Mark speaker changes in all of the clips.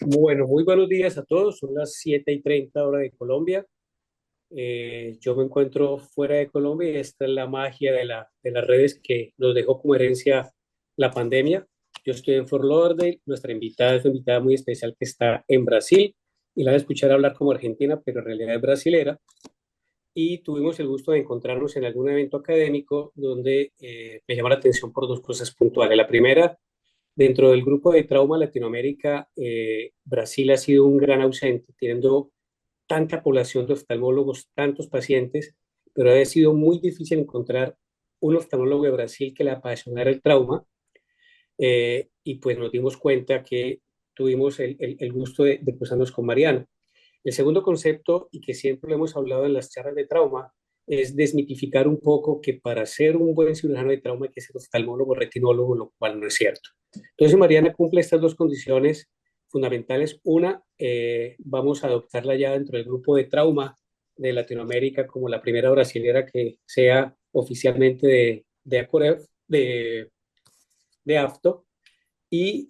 Speaker 1: Bueno, muy buenos días a todos. Son las 7:30 hora de Colombia. Yo me encuentro fuera de Colombia y esta es la magia de las redes que nos dejó como herencia la pandemia. Yo estoy en Fort Lauderdale. Nuestra invitada es una invitada muy especial que está en Brasil y la van a escuchar hablar como argentina, pero en realidad es brasilera. Y tuvimos el gusto de encontrarnos en algún evento académico donde me llama la atención por dos cosas puntuales. La primera, dentro del grupo de trauma Latinoamérica, Brasil ha sido un gran ausente, teniendo tanta población de oftalmólogos, tantos pacientes, pero ha sido muy difícil encontrar un oftalmólogo de Brasil que le apasionara el trauma. Y pues nos dimos cuenta que tuvimos el gusto de cruzarnos con Mariano. El segundo concepto, y que siempre lo hemos hablado en las charlas de trauma, es desmitificar un poco que para ser un buen cirujano de trauma hay que ser oftalmólogo, retinólogo, lo cual no es cierto. Entonces, Mariana cumple estas dos condiciones fundamentales. Una, vamos a adoptarla ya dentro del grupo de trauma de Latinoamérica como la primera brasilera que sea oficialmente de ACOREF, de AFTO, y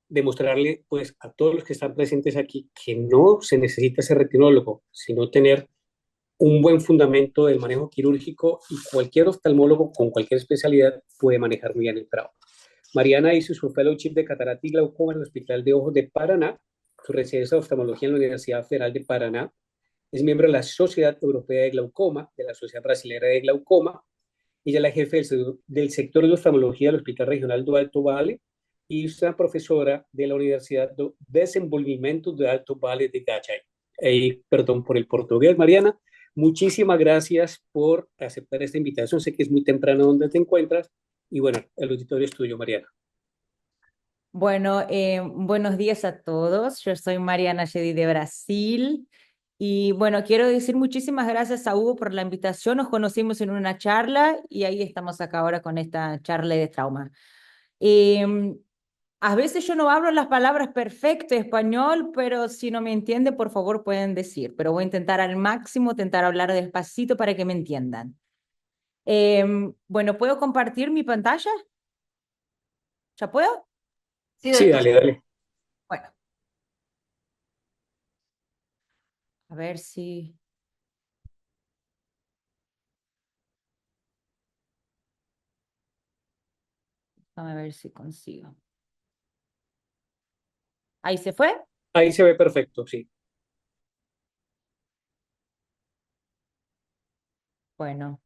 Speaker 1: demostrarle pues a todos los que están presentes aquí que no se necesita ser retinólogo, sino tener un buen fundamento del manejo quirúrgico y cualquier oftalmólogo con cualquier especialidad puede manejar muy bien el trabajo. Mariana hizo su fellowship de catarata y glaucoma en el Hospital de Ojos de Paraná, su residencia de oftalmología en la Universidad Federal de Paraná, es miembro de la Sociedad Europea de Glaucoma, de la Sociedad Brasilera de Glaucoma. Ella es la jefe del sector de oftalmología del Hospital Regional do Alto Vale y es una profesora de la Universidad de Desenvolvimento do Alto Vale de Gachay. Perdón por el portugués, Mariana. Muchísimas gracias por aceptar esta invitación. Sé que es muy temprano donde te encuentras y bueno, el auditorio es tuyo, Mariana.
Speaker 2: Bueno, buenos días a todos. Yo soy Mariana Yedi de Brasil. Y bueno, quiero decir muchísimas gracias a Hugo por la invitación. Nos conocimos en una charla y ahí estamos acá ahora con esta charla de trauma. Em, a veces yo no hablo las palabras perfecto español, pero si no me entiende, por favor pueden decir. Pero voy a intentar al máximo, intentar hablar despacito para que me entiendan. Bueno, ¿puedo compartir mi pantalla? ¿Ya puedo?
Speaker 3: Sí,
Speaker 1: Sí,
Speaker 3: doctor.
Speaker 1: dale, dale.
Speaker 2: Bueno, a ver si... Déjame ver si consigo. Ahí se fue.
Speaker 1: Ahí se ve perfecto, sí.
Speaker 2: Bueno,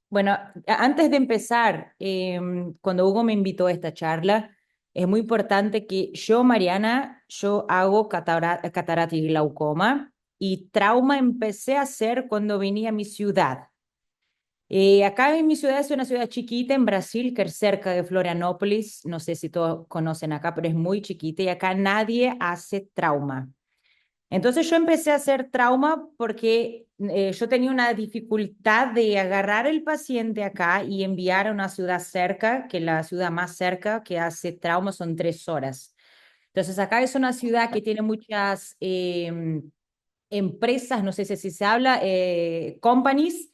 Speaker 2: bueno, antes de empezar, cuando Hugo me invitó a esta charla, es muy importante que yo, Mariana, yo hago catarata y glaucoma y trauma empecé a hacer cuando venía a mi ciudad. Acá en mi ciudad es una ciudad chiquita en Brasil, que es cerca de Florianópolis. No sé si todos conocen acá, pero es muy chiquita y acá nadie hace trauma. Entonces yo empecé a hacer trauma porque yo tenía una dificultad de agarrar el paciente acá y enviar a una ciudad cerca, que la ciudad más cerca que hace trauma son 3 horas. Entonces acá es una ciudad que tiene muchas empresas, no sé si se habla, companies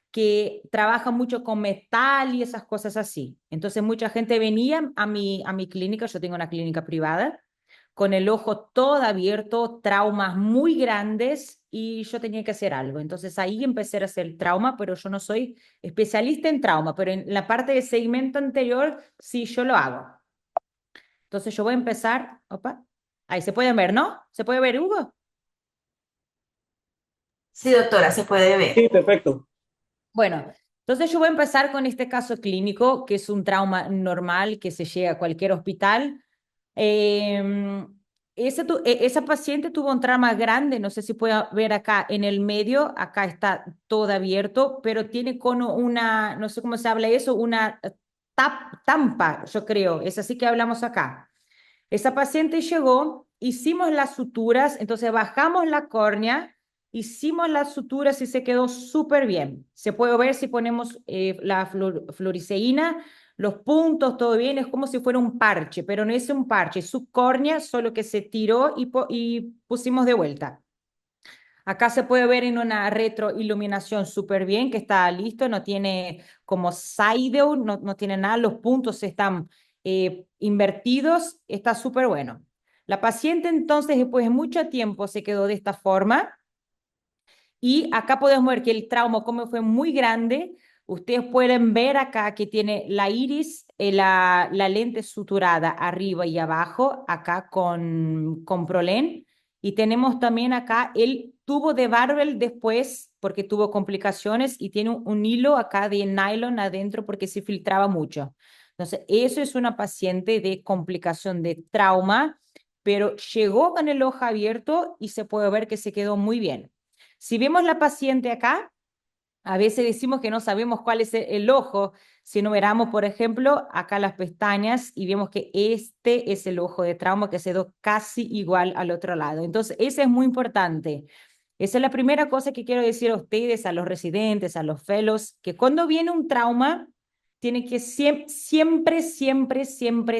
Speaker 2: que trabajan mucho con metal y esas cosas así. Entonces mucha gente venía a mi clínica, yo tengo una clínica privada con el ojo todo abierto, traumas muy grandes y yo tenía que hacer algo. Entonces ahí empecé a hacer trauma, pero yo no soy especialista en trauma, pero en la parte de segmento anterior sí yo lo hago. Entonces yo voy a empezar, opa, ahí se pueden ver, ¿no? ¿Se puede ver, Hugo?
Speaker 3: Sí, doctora, se puede ver.
Speaker 1: Sí, perfecto.
Speaker 2: Bueno, entonces yo voy a empezar con este caso clínico, que es un trauma normal que se llega a cualquier hospital. Eh, esa paciente tuvo un trauma grande, no sé si puede ver acá en el medio, acá está todo abierto, pero tiene con una, no sé cómo se habla eso, una tampa, yo creo, es así que hablamos acá. Esa paciente llegó, hicimos las suturas, entonces bajamos la córnea, hicimos las suturas y se quedó súper bien. Se puede ver si ponemos la fluoresceína, los puntos, todo bien, es como si fuera un parche, pero no es un parche, es su córnea, solo que se tiró y pusimos de vuelta. Acá se puede ver en una retroiluminación súper bien, que está listo, no tiene como sideo, no tiene nada, los puntos están invertidos, está súper bueno. La paciente entonces después de mucho tiempo se quedó de esta forma y acá podemos ver que el trauma como fue muy grande. Ustedes pueden ver acá que tiene la iris, la lente suturada arriba y abajo, acá con Prolén. Y tenemos también acá el tubo de Barbel después, porque tuvo complicaciones y tiene un hilo acá de nylon adentro porque se filtraba mucho. Entonces, eso es una paciente de complicación de trauma, pero llegó con el ojo abierto y se puede ver que se quedó muy bien. Si vemos la paciente acá, a veces decimos que no sabemos cuál es el ojo. Si no miramos, por ejemplo, acá las pestañas y vemos que este es el ojo de trauma que se quedó casi igual al otro lado. Entonces, eso es muy importante. Esa es la primera cosa que quiero decir a ustedes, a los residentes, a los fellows, que cuando viene un trauma, tienen que siempre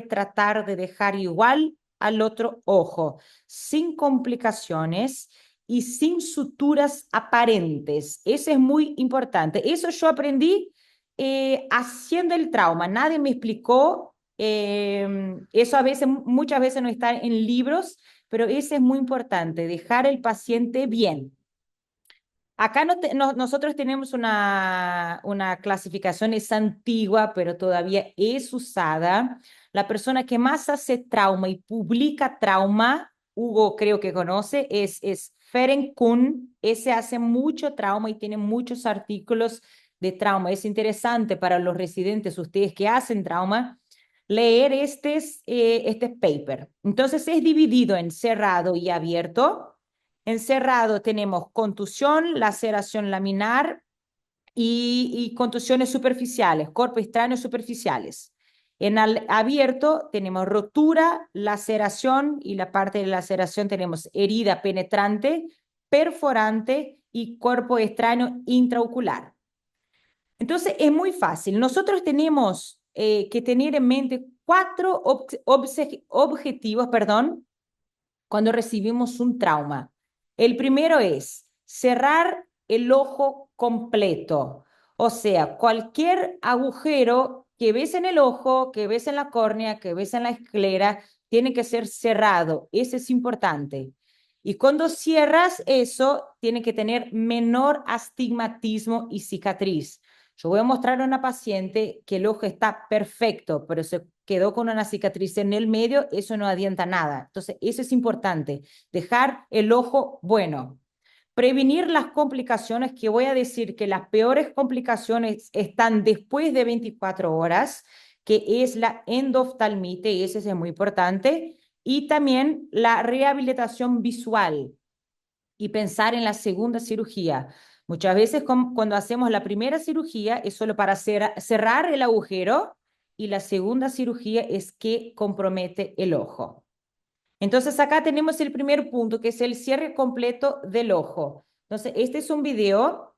Speaker 2: tratar de dejar igual al otro ojo, sin complicaciones y sin suturas aparentes. Eso es muy importante. Eso yo aprendí haciendo el trauma. Nadie me explicó. Eso a veces, muchas veces no está en libros, pero eso es muy importante, dejar el paciente bien. Acá nosotros tenemos una clasificación, es antigua, pero todavía es usada. La persona que más hace trauma y publica trauma, Hugo creo que conoce, es Ferenc Kuhn. Ese hace mucho trauma y tiene muchos artículos de trauma. Es interesante para los residentes, ustedes que hacen trauma, leer este paper. Entonces es dividido en cerrado y abierto. En cerrado tenemos contusión, laceración laminar y contusiones superficiales, cuerpo extraño superficiales. En abierto tenemos rotura, laceración y la parte de laceración tenemos herida penetrante, perforante y cuerpo extraño intraocular. Entonces es muy fácil. Nosotros tenemos que tener en mente cuatro objetivos, perdón, cuando recibimos un trauma. El primero es cerrar el ojo completo, o sea, cualquier agujero que ves en el ojo, que ves en la córnea, que ves en la esclera, tiene que ser cerrado. Eso es importante. Y cuando cierras eso, tiene que tener menor astigmatismo y cicatriz. Yo voy a mostrar a una paciente que el ojo está perfecto, pero se quedó con una cicatriz en el medio, eso no adianta nada. Entonces, eso es importante, dejar el ojo bueno. Prevenir las complicaciones, que voy a decir que las peores complicaciones están después de 24 horas, que es la endoftalmite, y eso es muy importante, y también la rehabilitación visual y pensar en la segunda cirugía. Muchas veces cuando hacemos la primera cirugía es solo para cerrar el agujero y la segunda cirugía es que compromete el ojo. Entonces acá tenemos el primer punto que es el cierre completo del ojo. Entonces este es un video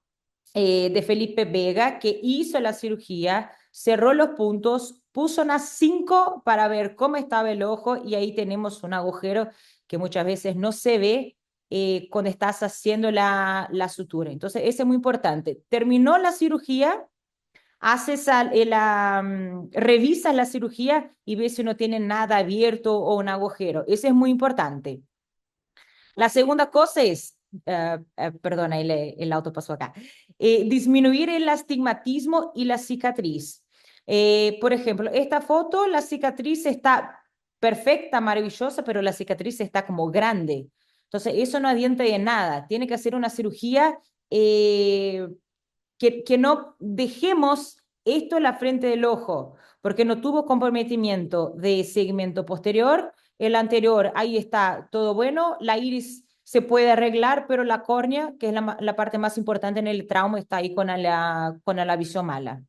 Speaker 2: de Felipe Vega que hizo la cirugía, cerró los puntos, puso unas 5 para ver cómo estaba el ojo y ahí tenemos un agujero que muchas veces no se ve cuando estás haciendo la sutura. Entonces, eso es muy importante. Terminó la cirugía, revisas la cirugía y ves si no tiene nada abierto o un agujero. Eso es muy importante. La segunda cosa es, perdona, el auto pasó acá, disminuir el astigmatismo y la cicatriz. Por ejemplo, esta foto, la cicatriz está perfecta, maravillosa, pero la cicatriz está como grande. Entonces, eso no adianta de nada. Tiene que hacer una cirugía que no dejemos esto en la frente del ojo, porque no tuvo comprometimiento de segmento posterior. El anterior, ahí está todo bueno. La iris se puede arreglar, pero la córnea, que es la parte más importante en el trauma, está ahí con la visión mala.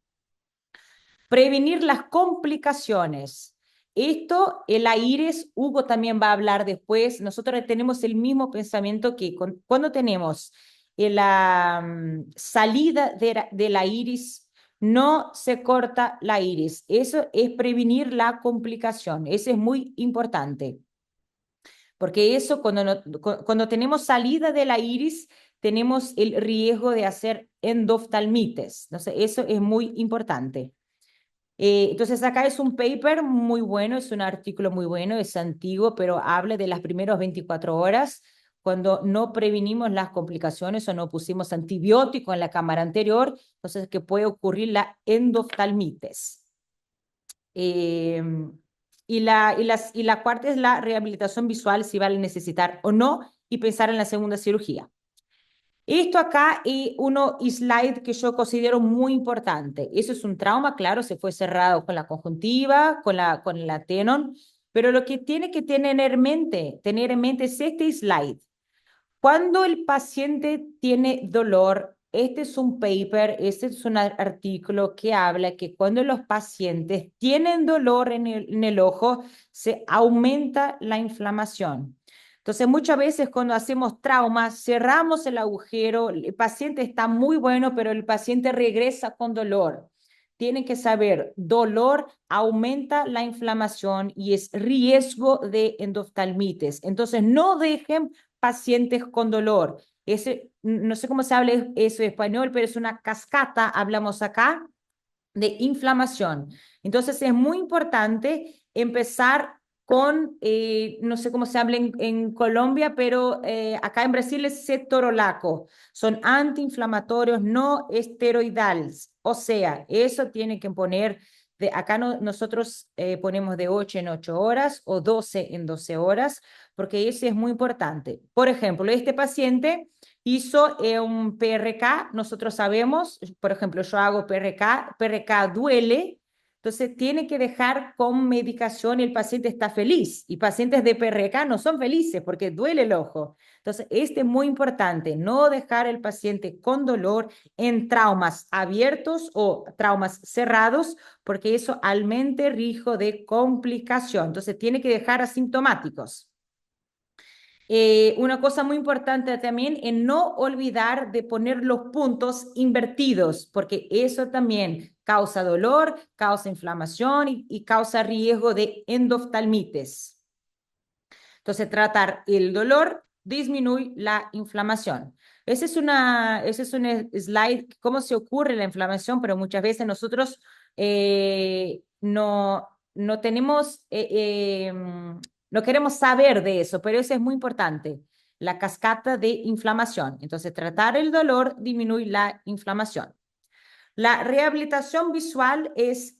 Speaker 2: Prevenir las complicaciones. Esto, el iris, Hugo también va a hablar después. Nosotros tenemos el mismo pensamiento que cuando tenemos la salida de la iris, no se corta la iris. Eso es prevenir la complicación. Eso es muy importante. Porque eso, cuando tenemos salida de la iris, tenemos el riesgo de hacer endoftalmites. Entonces, eso es muy importante. Entonces acá es un paper muy bueno, es un artículo muy bueno, es antiguo, pero habla de las primeras 24 horas cuando no prevenimos las complicaciones o no pusimos antibiótico en la cámara anterior, entonces que puede ocurrir la endoftalmitis. Eh, y la cuarta es la rehabilitación visual, si vale necesitar o no, y pensar en la segunda cirugía. Esto acá es uno slide que yo considero muy importante. Eso es un trauma, claro, se fue cerrado con la conjuntiva, con la tenon, pero lo que tiene que tener en mente es este slide. Cuando el paciente tiene dolor, este es un paper, este es un artículo que habla que cuando los pacientes tienen dolor en el ojo, se aumenta la inflamación. Entonces, muchas veces cuando hacemos traumas, cerramos el agujero, el paciente está muy bueno, pero el paciente regresa con dolor. Tienen que saber, dolor aumenta la inflamación y es riesgo de endoftalmitis. Entonces, no dejen pacientes con dolor. No sé cómo se habla eso en español, pero es una cascata, hablamos acá, de inflamación. Entonces es muy importante empezar con, no sé cómo se habla en Colombia, pero acá en Brasil es cetorolaco. Son antiinflamatorios no esteroidales. O sea, eso tiene que poner, acá nosotros ponemos de 8 en 8 horas o 12 en 12 horas, porque eso es muy importante. Por ejemplo, este paciente hizo un PRK, nosotros sabemos, por ejemplo, yo hago PRK, PRK duele, entonces tiene que dejar con medicación y el paciente está feliz. Y pacientes de PRK no son felices porque duele el ojo. Entonces, este es muy importante, no dejar el paciente con dolor en traumas abiertos o traumas cerrados, porque eso aumenta el riesgo de complicación. Entonces, tiene que dejar asintomáticos. Una cosa muy importante también es no olvidar de poner los puntos invertidos, porque eso también causa dolor, causa inflamación y causa riesgo de endoftalmitis. Entonces, tratar el dolor disminuye la inflamación. Ese es un slide, cómo se ocurre la inflamación, pero muchas veces nosotros no tenemos, no queremos saber de eso, pero eso es muy importante, la cascada de inflamación. Entonces, tratar el dolor disminuye la inflamación. La rehabilitación visual es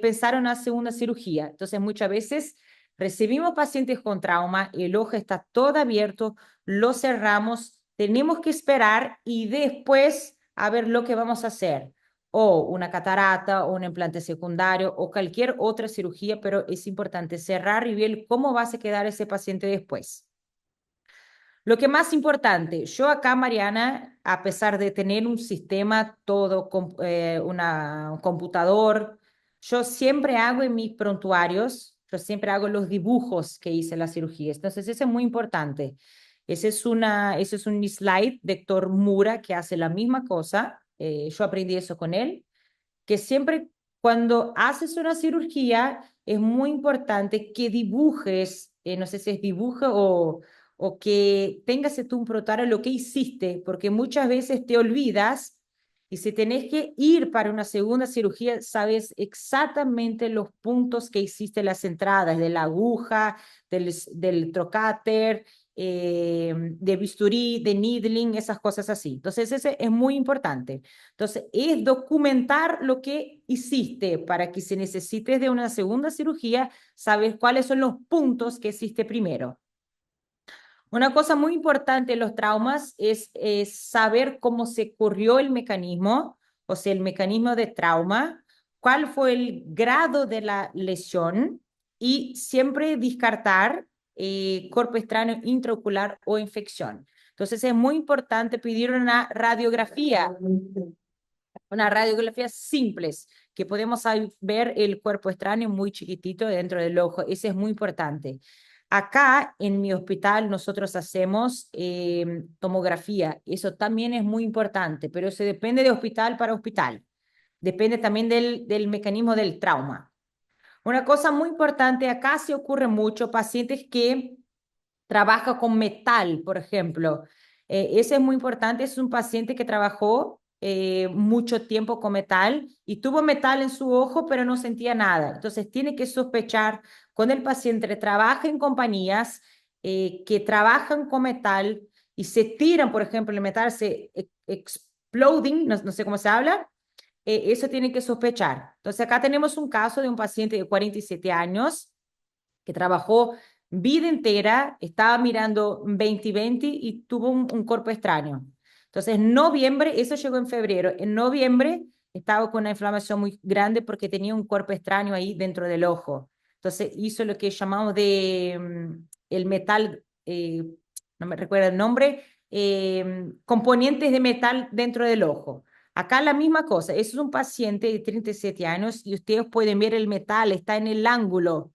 Speaker 2: pensar en una segunda cirugía. Entonces, muchas veces recibimos pacientes con trauma, el ojo está todo abierto, lo cerramos, tenemos que esperar y después a ver lo que vamos a hacer. O una catarata, o un implante secundario, o cualquier otra cirugía, pero es importante cerrar y ver cómo va a quedar ese paciente después. Lo que más importante, yo acá, Mariana, a pesar de tener un sistema todo, un computador, yo siempre hago en mis prontuarios, yo siempre hago los dibujos que hice la cirugía. Entonces, eso es muy importante. Ese es un slide de Héctor Mura que hace la misma cosa. Yo aprendí eso con él, que siempre cuando haces una cirugía es muy importante que dibujes, no sé si es dibujo o que tengas tú un protario lo que hiciste, porque muchas veces te olvidas y si tenés que ir para una segunda cirugía, sabes exactamente los puntos que hiciste las entradas de la aguja, del trocáter, de bisturí, de needling, esas cosas así. Entonces, ese es muy importante. Entonces, es documentar lo que hiciste para que si necesites de una segunda cirugía, sabes cuáles son los puntos que hiciste primero. Una cosa muy importante en los traumas es saber cómo se corrió el mecanismo, o sea, el mecanismo de trauma, cuál fue el grado de la lesión y siempre descartar cuerpo extraño intraocular o infección. Entonces es muy importante pedir una radiografía simples, que podemos ver el cuerpo extraño muy chiquitito dentro del ojo. Ese es muy importante. Acá en mi hospital nosotros hacemos tomografía. Eso también es muy importante, pero eso depende de hospital para hospital. Depende también del mecanismo del trauma. Una cosa muy importante, acá se ocurre mucho pacientes que trabajan con metal, por ejemplo. Ese es muy importante, es un paciente que trabajó mucho tiempo con metal y tuvo metal en su ojo, pero no sentía nada. Entonces tiene que sospechar cuando el paciente trabaja en compañías que trabajan con metal y se tiran, por ejemplo, el metal se exploding, no sé cómo se habla, eso tiene que sospechar. Entonces acá tenemos un caso de un paciente de 47 años que trabajó vida entera, estaba mirando 20/20 y tuvo un cuerpo extraño. Entonces, en noviembre, eso llegó en febrero, en noviembre estaba con una inflamación muy grande porque tenía un cuerpo extraño ahí dentro del ojo. Entonces, hizo lo que llamamos de el metal, no me recuerdo el nombre, componentes de metal dentro del ojo. Acá la misma cosa, eso es un paciente de 37 años y ustedes pueden ver el metal, está en el ángulo.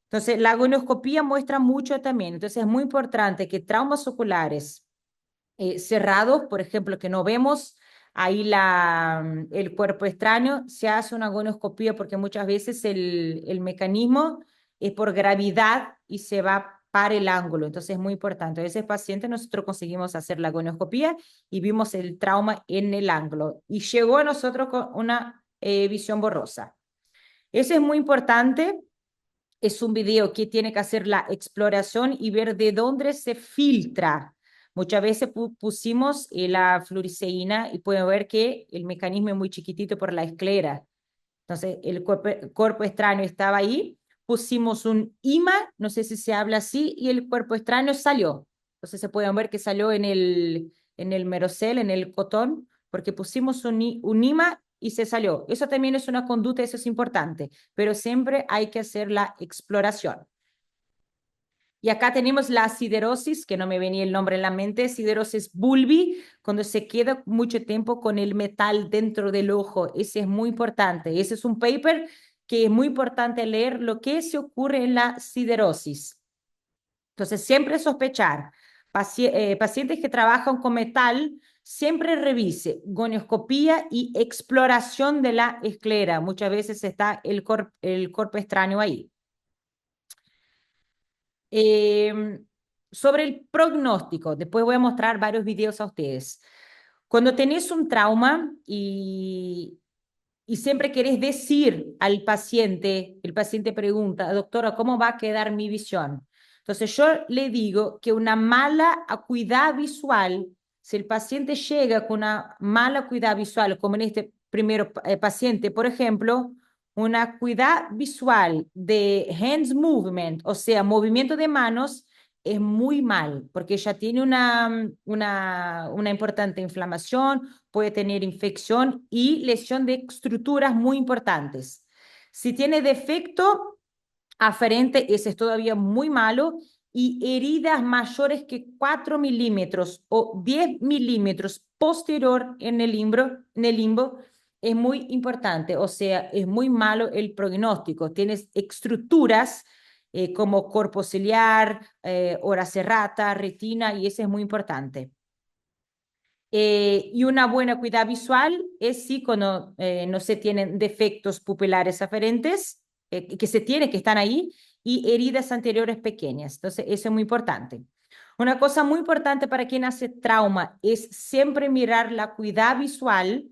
Speaker 2: Entonces, la agonoscopía muestra mucho también. Entonces, es muy importante que traumas oculares cerrados, por ejemplo, que no vemos ahí el cuerpo extraño, se hace una agonoscopía porque muchas veces el mecanismo es por gravedad y se va para el ángulo. Entonces, es muy importante. A ese paciente nosotros conseguimos hacer la agonoscopía y vimos el trauma en el ángulo. Y llegó a nosotros con una visión borrosa. Eso es muy importante, es un video que tiene que hacer la exploración y ver de dónde se filtra. Muchas veces pusimos la fluoresceína y pueden ver que el mecanismo es muy chiquitito por la esclera. Entonces, el cuerpo extraño estaba ahí, pusimos un IMA, no sé si se habla así, y el cuerpo extraño salió. Entonces, se pueden ver que salió en el merocel, en el cotón, porque pusimos un IMA y se salió. Eso también es una conducta, eso es importante, pero siempre hay que hacer la exploración. Y acá tenemos la siderosis, que no me venía el nombre en la mente, siderosis bulbi, cuando se queda mucho tiempo con el metal dentro del ojo. Ese es muy importante. Ese es un paper que es muy importante leer lo que se ocurre en la siderosis. Entonces, siempre sospechar. Pacientes que trabajan con metal, siempre revise gonioscopía y exploración de la esclera. Muchas veces está el cuerpo extraño ahí. Eh, sobre el pronóstico, después voy a mostrar varios videos a ustedes. Cuando tenés un trauma y siempre querés decir al paciente, el paciente pregunta, doctora, ¿cómo va a quedar mi visión? Entonces yo le digo que una mala acuidad visual, si el paciente llega con una mala acuidad visual, como en este primer paciente, por ejemplo, una acuidad visual de hands movement, o sea, movimiento de manos, es muy mal, porque ya tiene una importante inflamación, puede tener infección y lesión de estructuras muy importantes. Si tiene defecto aferente, ese es todavía muy malo, y heridas mayores que 4 milímetros o 10 milímetros posterior en el limbo es muy importante, o sea, es muy malo el pronóstico. Tienes estructuras como corpo ciliar, ora serrata, retina, y ese es muy importante. Y una buena acuidad visual es si cuando no se tienen defectos pupilares aferentes, que se tiene, que están ahí, y heridas anteriores pequeñas. Entonces, eso es muy importante. Una cosa muy importante para quien hace trauma es siempre mirar la acuidad visual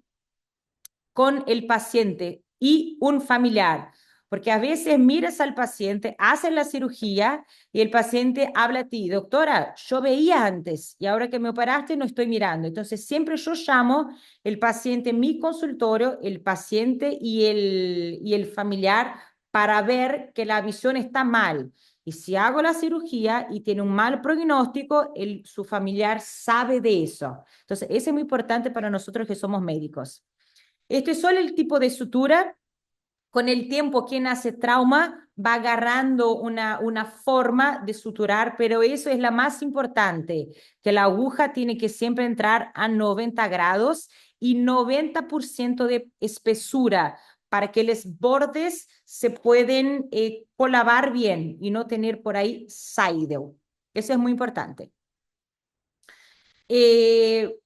Speaker 2: con el paciente y un familiar, porque a veces miras al paciente, haces la cirugía y el paciente habla a ti, doctora, yo veía antes y ahora que me operaste no estoy mirando. Entonces siempre yo llamo el paciente en mi consultorio, el paciente y el familiar para ver que la visión está mal. Y si hago la cirugía y tiene un mal pronóstico, su familiar sabe de eso. Entonces, eso es muy importante para nosotros que somos médicos. Esto es solo el tipo de sutura. Con el tiempo, quien hace trauma va agarrando una forma de suturar, pero eso es la más importante, que la aguja tiene que siempre entrar a 90 grados y 90% de espesura para que los bordes se pueden colabar bien y no tener por ahí saido. Eso es muy importante. Eh,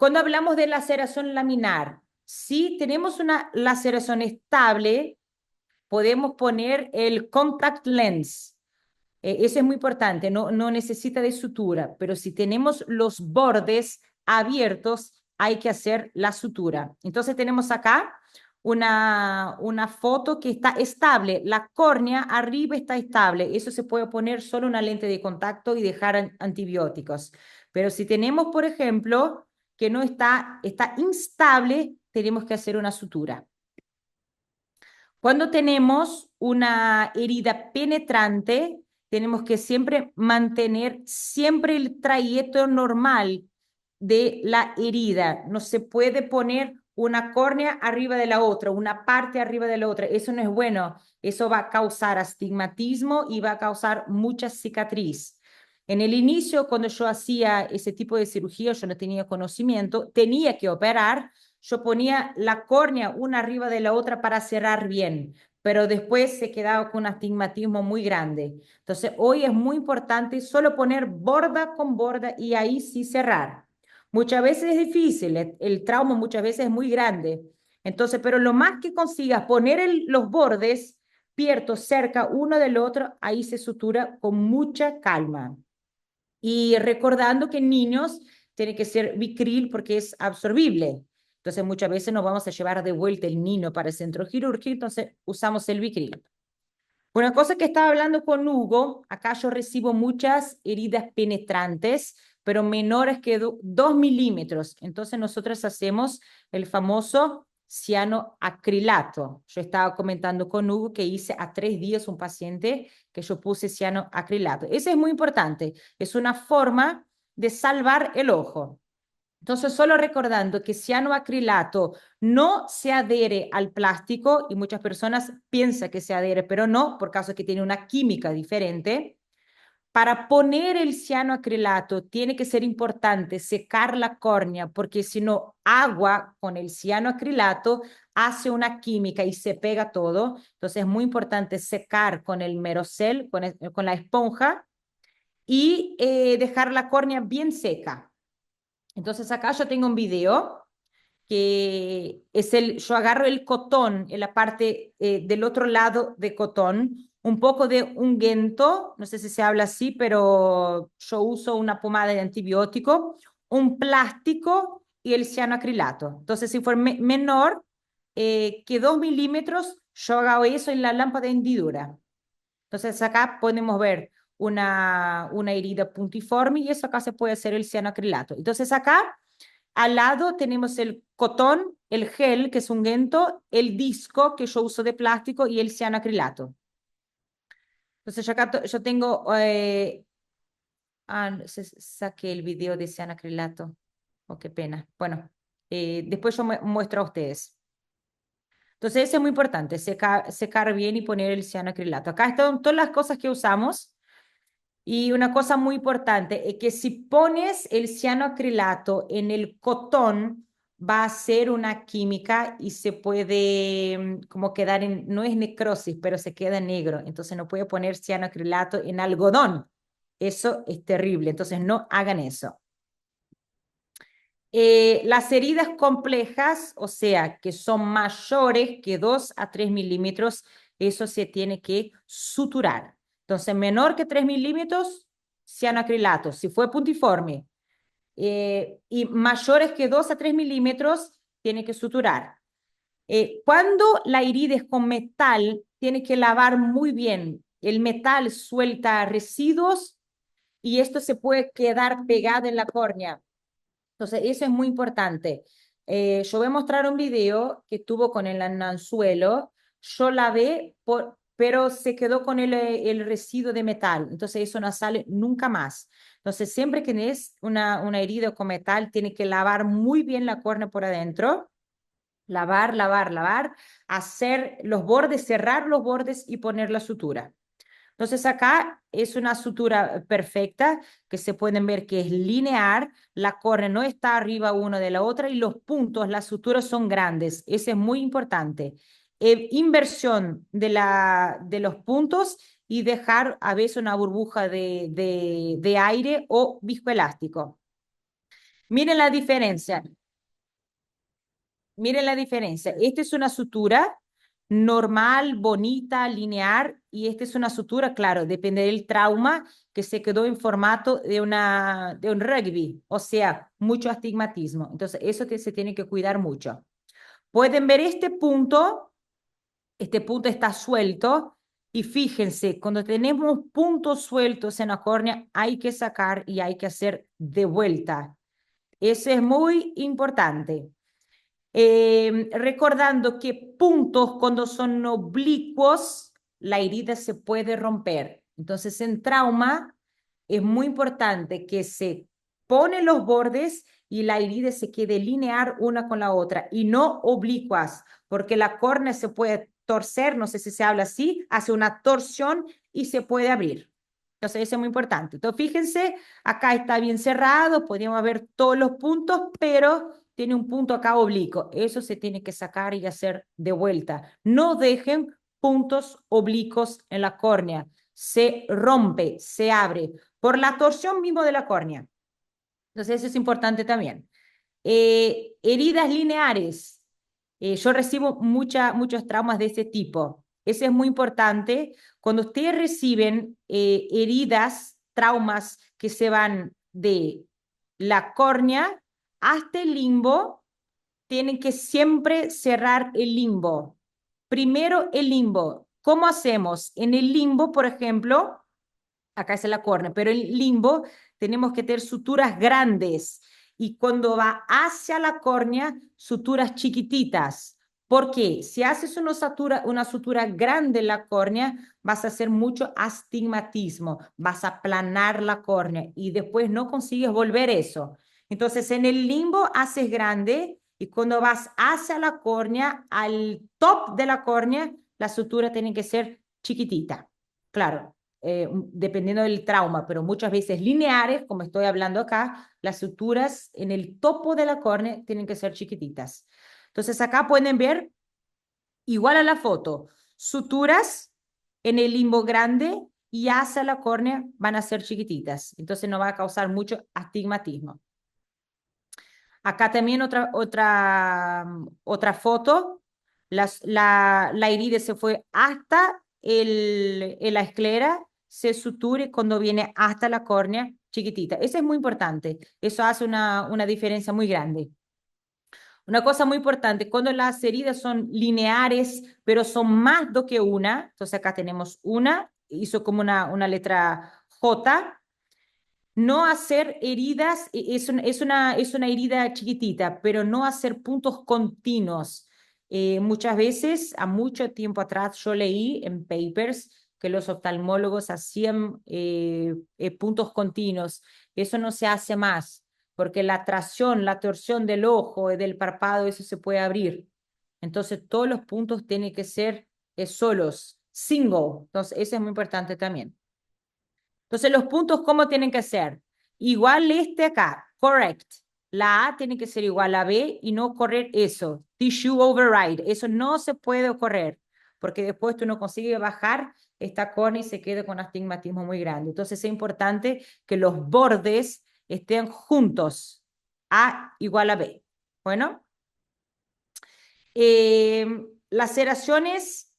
Speaker 2: Cuando hablamos de laceración laminar, si tenemos una laceración estable, podemos poner el contact lens. Eso es muy importante, no necesita de sutura, pero si tenemos los bordes abiertos, hay que hacer la sutura. Entonces tenemos acá una foto que está estable, la córnea arriba está estable, eso se puede poner solo una lente de contacto y dejar antibióticos. Pero si tenemos, por ejemplo, que no está instable, tenemos que hacer una sutura. Cuando tenemos una herida penetrante, tenemos que siempre mantener siempre el trayecto normal de la herida. No se puede poner una córnea arriba de la otra, una parte arriba de la otra. Eso no es bueno. Eso va a causar astigmatismo y va a causar mucha cicatriz. En el inicio, cuando yo hacía ese tipo de cirugía, yo no tenía conocimiento, tenía que operar. Yo ponía la córnea una arriba de la otra para cerrar bien, pero después se quedaba con un astigmatismo muy grande. Entonces, hoy es muy importante solo poner borda con borda y ahí sí cerrar. Muchas veces es difícil, el trauma muchas veces es muy grande. Entonces, pero lo más que consigas poner los bordes abiertos cerca uno del otro, ahí se sutura con mucha calma. Y recordando que en niños tiene que ser Vicryl porque es absorbible. Entonces muchas veces nos vamos a llevar de vuelta el niño para el centro quirúrgico, entonces usamos el Vicryl. Una cosa que estaba hablando con Hugo, acá yo recibo muchas heridas penetrantes, pero menores que 2 milímetros. Entonces nosotros hacemos el famoso cianoacrilato. Yo estaba comentando con Hugo que hice a 3 días un paciente que yo puse cianoacrilato. Ese es muy importante. Es una forma de salvar el ojo. Entonces, solo recordando que cianoacrilato no se adhiere al plástico y muchas personas piensan que se adhiere, pero no, por causa que tiene una química diferente. Para poner el cianoacrilato tiene que ser importante secar la córnea, porque si no, agua con el cianoacrilato hace una química y se pega todo. Entonces, es muy importante secar con el Merocel, con la esponja, y dejar la córnea bien seca. Entonces acá yo tengo un video que es yo agarro el cotón en la parte del otro lado de cotón, un poco de ungüento, no sé si se habla así, pero yo uso una pomada de antibiótico, un plástico y el cianoacrilato. Entonces si fuera menor que 2 milímetros, yo hago eso en la lámpara de hendidura. Entonces acá podemos ver una herida puntiforme y eso acá se puede hacer el cianoacrilato. Entonces acá al lado tenemos el cotón, el gel, que es ungüento, el disco que yo uso de plástico y el cianoacrilato. Entonces yo acá yo tengo, no sé, saqué el video de cianoacrilato. Oh, qué pena. Bueno, después yo muestro a ustedes. Entonces eso es muy importante, secar bien y poner el cianoacrilato. Acá están todas las cosas que usamos. Y una cosa muy importante es que si pones el cianoacrilato en el cotón, va a ser una química y se puede como quedar en, no es necrosis, pero se queda negro. Entonces no puede poner cianoacrilato en algodón. Eso es terrible. Entonces no hagan eso. Las heridas complejas, o sea, que son mayores que 2 a 3 milímetros, eso se tiene que suturar. Entonces, menor que 3 milímetros, cianoacrilato. Si fue puntiforme y mayores que 2 a 3 milímetros, tiene que suturar. Cuando la herida es con metal, tiene que lavar muy bien. El metal suelta residuos y esto se puede quedar pegado en la córnea. Entonces, eso es muy importante. Yo voy a mostrar un video que tuvo con el anzuelo. Yo lavé, pero se quedó con el residuo de metal. Entonces, eso no sale nunca más. Entonces, siempre que tienes una herida con metal, tiene que lavar muy bien la córnea por adentro. Lavar, lavar, lavar. Hacer los bordes, cerrar los bordes y poner la sutura. Entonces acá es una sutura perfecta que se pueden ver que es lineal, la córnea no está arriba una de la otra y los puntos, las suturas son grandes. Ese es muy importante. Inversión de los puntos y dejar a veces una burbuja de aire o viscoelástico. Miren la diferencia. Miren la diferencia. Esta es una sutura normal, bonita, lineal, y esta es una sutura, claro, depende del trauma que se quedó en formato de un rugby, o sea, mucho astigmatismo. Entonces, eso que se tiene que cuidar mucho. Pueden ver este punto está suelto, y fíjense, cuando tenemos puntos sueltos en la córnea, hay que sacar y hay que hacer de vuelta. Eso es muy importante. Recordando que puntos cuando son oblicuos, la herida se puede romper. Entonces, en trauma es muy importante que se ponen los bordes y la herida se quede lineal una con la otra y no oblicuas, porque la córnea se puede torcer, no sé si se habla así, hace una torsión y se puede abrir. Entonces, eso es muy importante. Entonces, fíjense, acá está bien cerrado, podríamos ver todos los puntos, pero tiene un punto acá oblicuo. Eso se tiene que sacar y hacer de vuelta. No dejen puntos oblicuos en la córnea. Se rompe, se abre por la torsión mismo de la córnea. Entonces, eso es importante también. Heridas lineares. Yo recibo muchos traumas de ese tipo. Eso es muy importante. Cuando ustedes reciben heridas, traumas que se van de la córnea hasta el limbo, tienen que siempre cerrar el limbo. Primero el limbo. ¿Cómo hacemos? En el limbo, por ejemplo, acá es la córnea, pero el limbo tenemos que tener suturas grandes y cuando va hacia la córnea, suturas chiquititas. ¿Por qué? Si haces una sutura grande en la córnea, vas a hacer mucho astigmatismo, vas a aplanar la córnea y después no consigues volver eso. Entonces, en el limbo haces grande y cuando vas hacia la córnea, al top de la córnea, la sutura tiene que ser chiquitita. Claro, dependiendo del trauma, pero muchas veces lineares, como estoy hablando acá, las suturas en el topo de la córnea tienen que ser chiquititas. Entonces acá pueden ver, igual a la foto, suturas en el limbo grande y hacia la córnea van a ser chiquititas. Entonces no va a causar mucho astigmatismo. Acá también otra foto. La herida se fue hasta la esclera, se suture cuando viene hasta la córnea chiquitita. Eso es muy importante. Eso hace una diferencia muy grande. Una cosa muy importante, cuando las heridas son lineares, pero son más do que una, entonces acá tenemos una, hizo como una letra J, no hacer heridas, es una herida chiquitita, pero no hacer puntos continuos. Muchas veces, a mucho tiempo atrás, yo leí en papers que los oftalmólogos hacían puntos continuos. Eso no se hace más, porque la tracción, la torsión del ojo, del párpado, eso se puede abrir. Entonces, todos los puntos tienen que ser solos, single. Entonces, eso es muy importante también. Entonces, los puntos, ¿cómo tienen que ser? Igual este acá, correct. La A tiene que ser igual a B y no correr eso. Tissue override. Eso no se puede correr, porque después tú no consigues bajar esta córnea y se queda con astigmatismo muy grande. Entonces, es importante que los bordes estén juntos. A igual a B. Bueno, laceraciones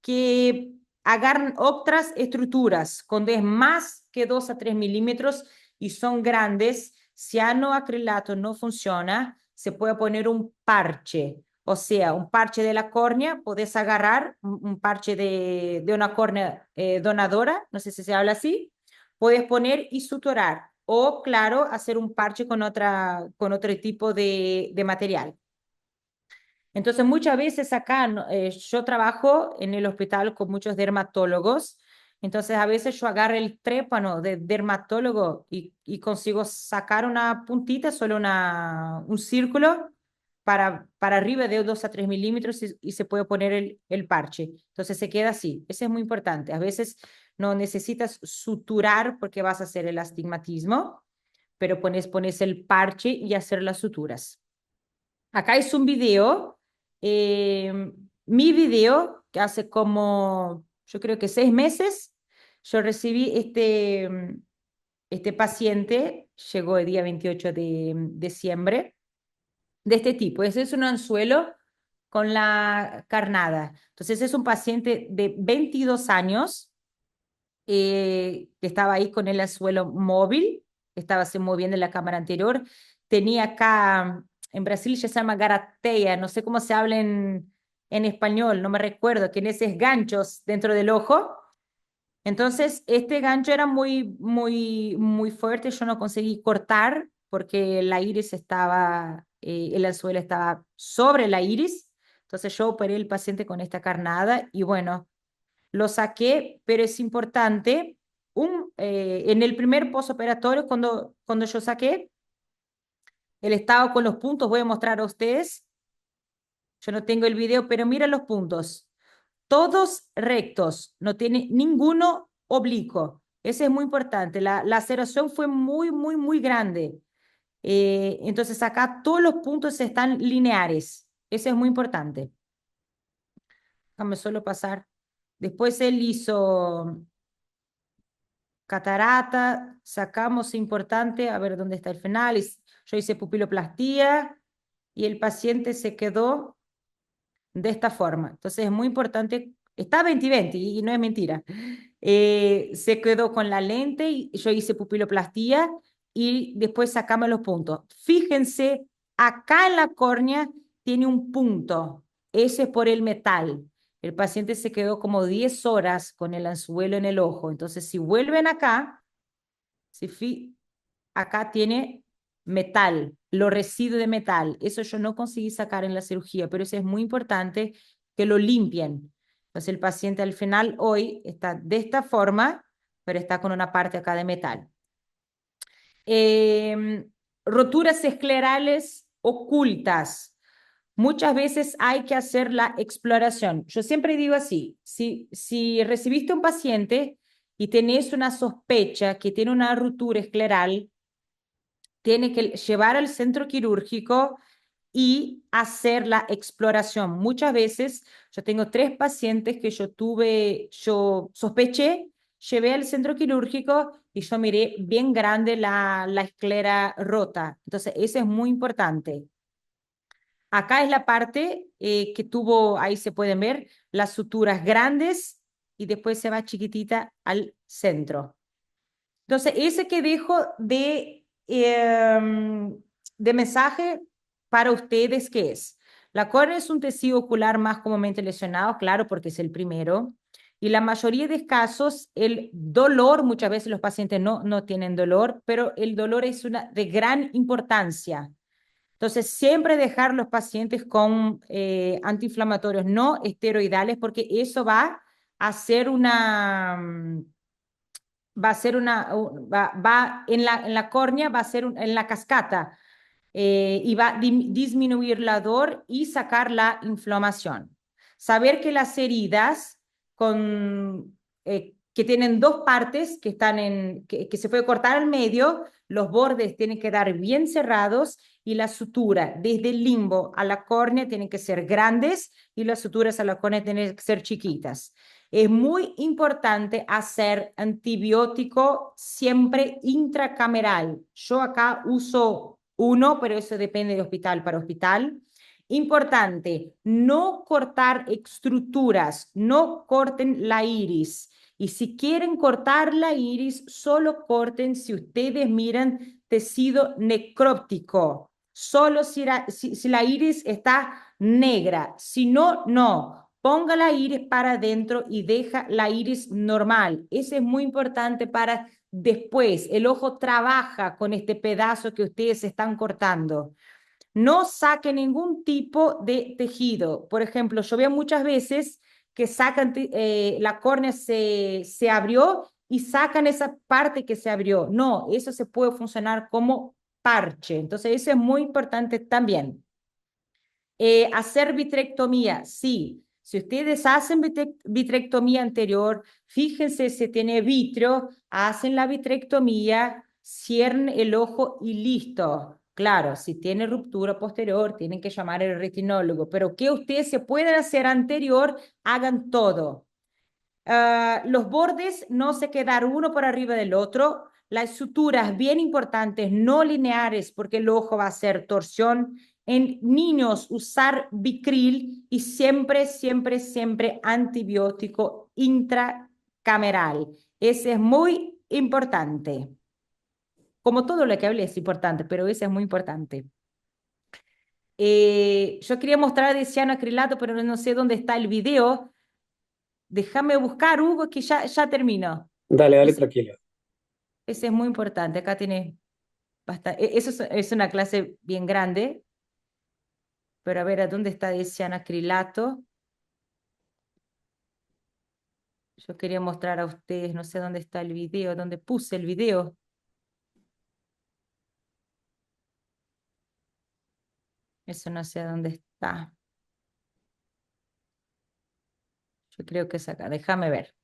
Speaker 2: que agarran otras estructuras cuando es más que 2 a 3 milímetros y son grandes. Cianoacrilato no funciona, se puede poner un parche, o sea, un parche de la córnea, podés agarrar un parche de una córnea donadora, no sé si se habla así, puedes poner y suturar, o claro, hacer un parche con otro tipo de material. Entonces, muchas veces acá yo trabajo en el hospital con muchos dermatólogos, entonces a veces yo agarro el trépano de dermatólogo y consigo sacar una puntita, solo un círculo para arriba de 2 a 3 milímetros y se puede poner el parche. Entonces se queda así. Eso es muy importante. A veces no necesitas suturar porque vas a hacer el astigmatismo, pero pones el parche y hacer las suturas. Acá es un video, eh, mi video, que hace como, yo creo que 6 meses, yo recibí este paciente, llegó el día 28 de diciembre, de este tipo. Ese es un anzuelo con la carnada. Entonces es un paciente de 22 años que estaba ahí con el anzuelo móvil, estaba se moviendo en la cámara anterior. Tenía acá, en Brasil se llama garateia, no sé cómo se habla en español, no me recuerdo, que en esos ganchos dentro del ojo. Entonces, este gancho era muy fuerte, yo no conseguí cortar porque la iris estaba, el anzuelo estaba sobre la iris. Entonces yo operé el paciente con esta carnada y bueno, lo saqué, pero es importante, en el primer postoperatorio, cuando yo saqué, el estado con los puntos, voy a mostrar a ustedes, yo no tengo el video, pero mira los puntos, todos rectos, no tiene ninguno oblicuo, ese es muy importante, la laceración fue muy grande, entonces acá todos los puntos están lineares, eso es muy importante. Déjame solo pasar. Después él hizo catarata, sacamos importante, a ver dónde está el final, yo hice pupiloplastía y el paciente se quedó de esta forma. Entonces es muy importante, está 20/20 y no es mentira. Se quedó con la lente y yo hice pupiloplastía y después sacamos los puntos. Fíjense, acá en la córnea tiene un punto, ese es por el metal. El paciente se quedó como 10 horas con el anzuelo en el ojo. Entonces, si vuelven acá, acá tiene metal, los residuos de metal. Eso yo no conseguí sacar en la cirugía, pero eso es muy importante que lo limpien. Entonces el paciente al final hoy está de esta forma, pero está con una parte acá de metal. Eh, Roturas esclerales ocultas. Muchas veces hay que hacer la exploración. Yo siempre digo así, si recibiste un paciente y tenés una sospecha que tiene una rotura escleral, tiene que llevar al centro quirúrgico y hacer la exploración. Muchas veces, yo tengo 3 pacientes que yo sospeché, llevé al centro quirúrgico y yo miré bien grande la esclera rota. Entonces, eso es muy importante. Acá es la parte que tuvo, ahí se pueden ver, las suturas grandes y después se va chiquitita al centro. Entonces, ese que dejo de mensaje para ustedes, ¿qué es? La córnea es un tejido ocular más comúnmente lesionado, claro, porque es el primero. Y la mayoría de casos, el dolor, muchas veces los pacientes no tienen dolor, pero el dolor es de gran importancia. Entonces, siempre dejar los pacientes con antiinflamatorios no esteroidales, porque eso va a ser va a ser va en la córnea, va a ser en la cascata y va a disminuir la dolor y sacar la inflamación. Saber que las heridas que tienen 2 partes que, que se puede cortar al medio, los bordes tienen que quedar bien cerrados y la sutura desde el limbo a la córnea tienen que ser grandes y las suturas a la córnea tienen que ser chiquitas. Es muy importante hacer antibiótico siempre intracameral. Yo acá uso uno, pero eso depende de hospital para hospital. Importante, no cortar estructuras, no corten la iris. Y si quieren cortar la iris, solo corten si ustedes miran tejido necróptico. Solo si la iris está negra. Si no, no. Ponga la iris para adentro y deja la iris normal. Eso es muy importante para después. El ojo trabaja con este pedazo que ustedes están cortando. No saque ningún tipo de tejido. Por ejemplo, yo veo muchas veces que sacan, la córnea se abrió y sacan esa parte que se abrió. No, eso se puede funcionar como parche. Entonces, eso es muy importante también. Hacer vitrectomía, sí. Si ustedes hacen vitrectomía anterior, fíjense si tiene vitrio, hacen la vitrectomía, cierren el ojo y listo. Claro, si tiene ruptura posterior, tienen que llamar al retinólogo, pero que ustedes se pueden hacer anterior, hagan todo. Los bordes no se quedar uno por arriba del otro. Las suturas bien importantes, no lineares, porque el ojo va a hacer torsión En niños, usar Vicryl y siempre, siempre, siempre antibiótico intracameral. Ese es muy importante. Como todo lo que hablé es importante, pero ese es muy importante. Yo quería mostrar de cianoacrilato, pero no sé dónde está el video. Déjame buscar, Hugo, que ya termino.
Speaker 1: Dale, dale,
Speaker 2: Ese,
Speaker 1: tranquila.
Speaker 2: ese es muy importante. Acá tiene bastante. Eso es una clase bien grande, pero a ver, ¿a dónde está de cianoacrilato? Yo quería mostrar a ustedes, no sé dónde está el video, dónde puse el video. Eso no sé dónde está. Yo creo que es acá. Déjame ver.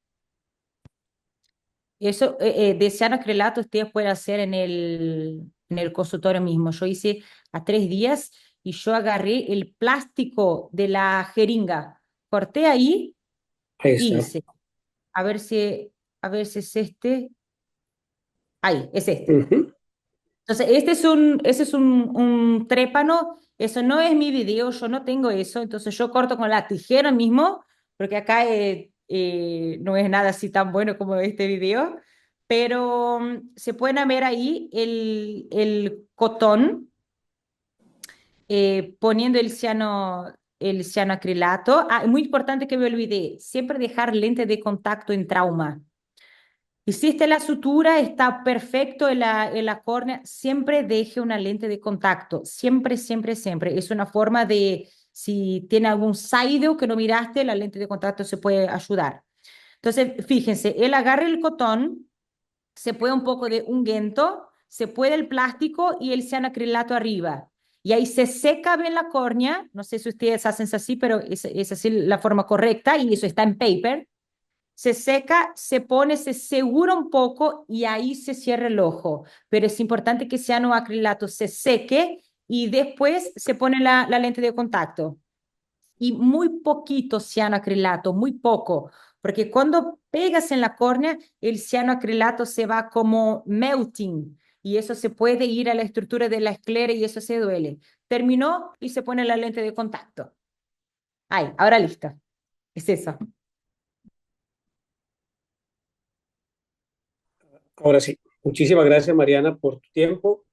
Speaker 2: Eso, de cianoacrilato ustedes pueden hacer en el consultorio mismo. Yo hice a 3 días y yo agarré el plástico de la jeringa, corté ahí
Speaker 1: Ahí
Speaker 2: y
Speaker 1: está.
Speaker 2: hice. A ver si, a ver si es este. Ahí, es este.
Speaker 1: Ujú.
Speaker 2: Entonces, ese es un trépano, eso no es mi video, yo no tengo eso, entonces yo corto con la tijera mismo, porque acá no es nada así tan bueno como este video, pero se pueden ver ahí el cotón poniendo el cianoacrilato. Ah, muy importante que me olvidé, siempre dejar lente de contacto en trauma. Hiciste la sutura, está perfecto en la córnea. Siempre deje una lente de contacto. Siempre, siempre, siempre. Es una forma de, si tiene algún saido que no miraste, la lente de contacto se puede ayudar. Entonces, fíjense, él agarra el cotón, se puede un poco de unguento, se puede el plástico y el cianoacrilato arriba. Y ahí se seca bien la córnea. No sé si ustedes hacen así, pero es así la forma correcta y eso está en paper. Se seca, se pone, se segura un poco y ahí se cierra el ojo. Pero es importante que cianoacrilato se seque y después se pone la lente de contacto. Y muy poquito cianoacrilato, muy poco, porque cuando pegas en la córnea, el cianoacrilato se va como melting y eso se puede ir a la estructura de la esclera y eso se duele. Terminó y se pone la lente de contacto. Ahí, ahora listo. Es eso.
Speaker 1: Ahora sí. Muchísimas gracias, Mariana, por tu tiempo.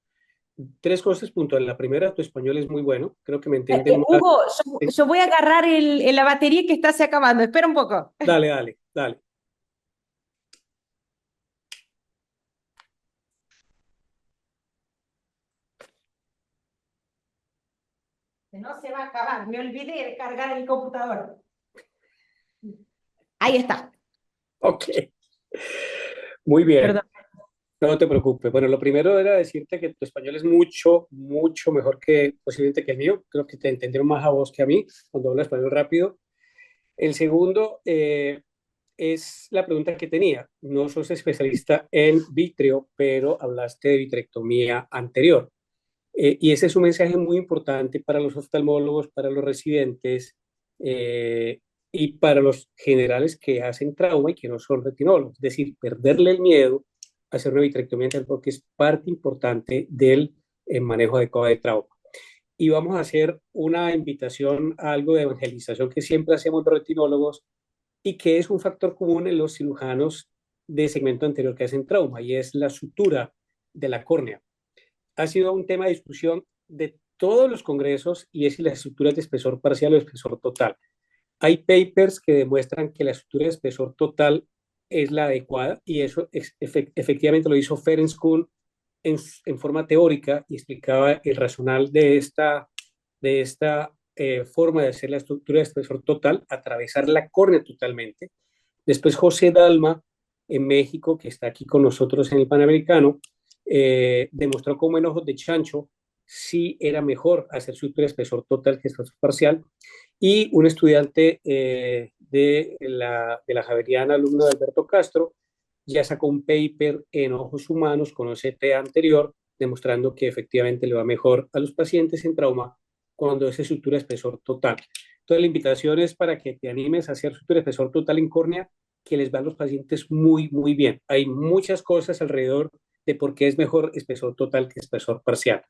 Speaker 1: Tres cosas puntuales. La primera, tu español es muy bueno. Creo que me entienden más.
Speaker 2: Hugo, yo voy a agarrar la batería que está se acabando. Espera un poco.
Speaker 1: Dale, dale, dale.
Speaker 2: No se va a acabar. Me olvidé de cargar el computador. Ahí está.
Speaker 1: Ok. Muy bien.
Speaker 2: Perdón.
Speaker 1: No te preocupes. Bueno, lo primero era decirte que tu español es mucho, mucho mejor que posiblemente que el mío. Creo que te entendieron más a vos que a mí cuando hablo español rápido. El segundo es la pregunta que tenía. No sos especialista en vitrio, pero hablaste de vitrectomía anterior. Y ese es un mensaje muy importante para los oftalmólogos, para los residentes y para los generales que hacen trauma y que no son retinólogos. Es decir, perderle el miedo a hacer una vitrectomía porque es parte importante del manejo adecuado de trauma. Y vamos a hacer una invitación a algo de evangelización que siempre hacemos los retinólogos y que es un factor común en los cirujanos de segmento anterior que hacen trauma, y es la sutura de la córnea. Ha sido un tema de discusión de todos los congresos y es si la estructura es de espesor parcial o de espesor total. Hay papers que demuestran que la estructura de espesor total es la adecuada y eso efectivamente lo hizo Ferenc Kuhn en forma teórica y explicaba el racional de esta forma de hacer la estructura de espesor total, atravesar la córnea totalmente. Después José Dalma en México, que está aquí con nosotros en el Panamericano, demostró cómo en ojos de chancho sí era mejor hacer sutura de espesor total que espesor parcial. Y un estudiante de la Javeriana, alumno de Alberto Castro, ya sacó un paper en ojos humanos con OCT anterior, demostrando que efectivamente le va mejor a los pacientes en trauma cuando es sutura de espesor total. Entonces, la invitación es para que te animes a hacer sutura de espesor total en córnea, que les va a los pacientes muy, muy bien. Hay muchas cosas alrededor de por qué es mejor espesor total que espesor parcial.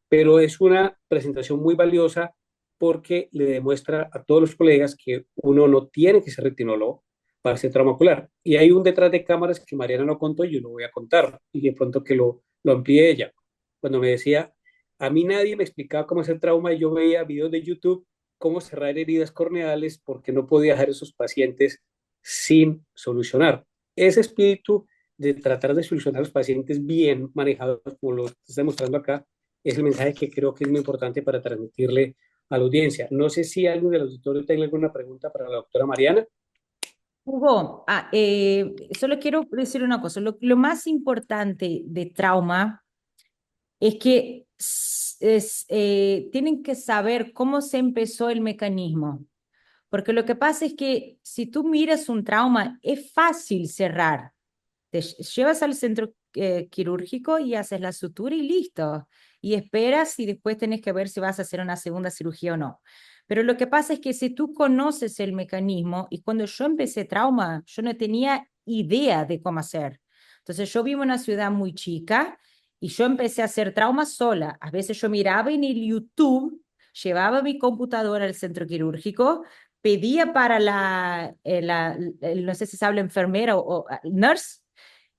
Speaker 1: pero es una presentación muy valiosa porque le demuestra a todos los colegas que uno no tiene que ser retinólogo para hacer trauma ocular. Y hay un detrás de cámaras que Mariana no contó y yo lo voy a contar, y de pronto que lo amplíe ella. Cuando me decía, a mí nadie me explicaba cómo hacer trauma y yo veía videos de YouTube, cómo cerrar heridas corneales, porque no podía dejar a esos pacientes sin solucionar. Ese espíritu de tratar de solucionar a los pacientes bien manejados, como lo está demostrando acá, es el mensaje que creo que es muy importante para transmitirle a la audiencia. No sé si alguien del auditorio tiene alguna pregunta para la doctora Mariana.
Speaker 2: Hugo, solo quiero decir una cosa. Lo más importante de trauma es que tienen que saber cómo se empezó el mecanismo. Porque lo que pasa es que si tú miras un trauma, es fácil cerrar. Te llevas al centro quirúrgico y haces la sutura y listo. Y esperas y después tenés que ver si vas a hacer una segunda cirugía o no. Pero lo que pasa es que si tú conoces el mecanismo, y cuando yo empecé trauma, yo no tenía idea de cómo hacer. Entonces yo vivo en una ciudad muy chica y yo empecé a hacer trauma sola. A veces yo miraba en el YouTube, llevaba mi computadora al centro quirúrgico, pedía para no sé si se habla enfermera o nurse,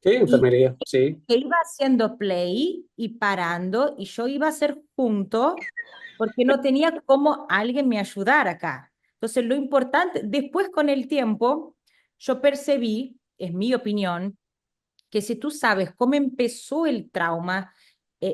Speaker 1: Sí,
Speaker 2: y
Speaker 1: enfermería, sí,
Speaker 2: que iba haciendo play y parando, y yo iba a hacer punto porque no tenía cómo alguien me ayudara acá. Entonces, lo importante, después con el tiempo, yo percibí, es mi opinión, que si tú sabes cómo empezó el trauma,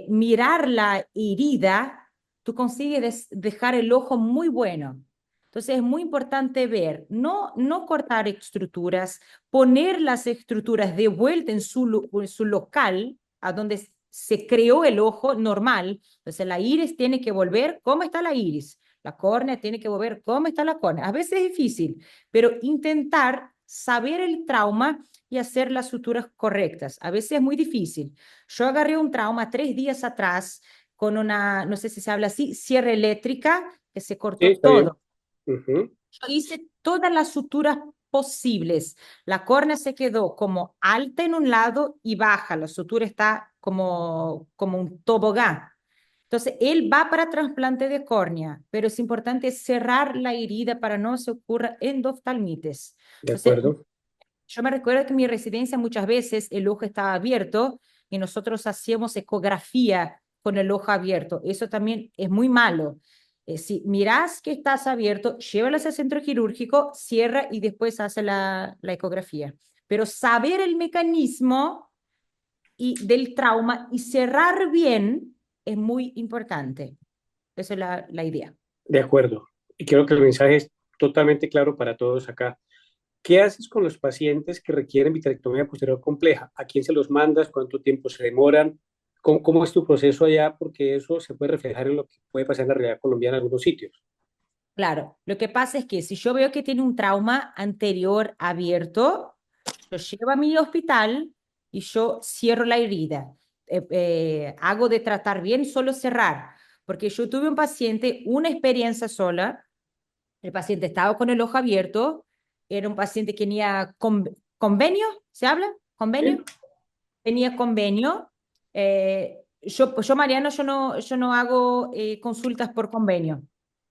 Speaker 2: mirar la herida, tú consigues dejar el ojo muy bueno. Entonces es muy importante ver, no cortar estructuras, poner las estructuras de vuelta en su local, a donde se creó el ojo normal. Entonces la iris tiene que volver, ¿cómo está la iris? La córnea tiene que volver, ¿cómo está la córnea? A veces es difícil, pero intentar saber el trauma y hacer las suturas correctas. A veces es muy difícil. Yo agarré un trauma 3 días atrás con una, no sé si se habla así, sierra eléctrica, que se
Speaker 1: sí,
Speaker 2: cortó
Speaker 1: está bien.
Speaker 2: todo.
Speaker 1: Ujú.
Speaker 2: Yo hice todas las suturas posibles. La córnea se quedó como alta en un lado y baja. La sutura está como un tobogán. Entonces, él va para trasplante de córnea, pero es importante cerrar la herida para no se ocurra endoftalmitis.
Speaker 1: De
Speaker 2: Entonces,
Speaker 1: acuerdo,
Speaker 2: yo me recuerdo que en mi residencia muchas veces el ojo estaba abierto y nosotros hacíamos ecografía con el ojo abierto. Eso también es muy malo. Si mirás que estás abierto, llévalas al centro quirúrgico, cierra y después hace la ecografía. Pero saber el mecanismo del trauma y cerrar bien es muy importante. Esa es la idea.
Speaker 1: de acuerdo. Y creo que el mensaje es totalmente claro para todos acá. ¿Qué haces con los pacientes que requieren vitrectomía posterior compleja? ¿A quién se los mandas? ¿Cuánto tiempo se demoran? ¿Cómo es tu proceso allá? Porque eso se puede reflejar en lo que puede pasar en la realidad colombiana en algunos sitios.
Speaker 2: Claro, lo que pasa es que si yo veo que tiene un trauma anterior abierto, yo llevo a mi hospital y yo cierro la herida. Hago de tratar bien, solo cerrar, porque yo tuve un paciente, una experiencia sola, el paciente estaba con el ojo abierto, era un paciente que tenía convenio, ¿se habla? ¿Convenio?
Speaker 1: ¿Sí?
Speaker 2: Tenía convenio. Yo, Mariano, yo no hago consultas por convenio.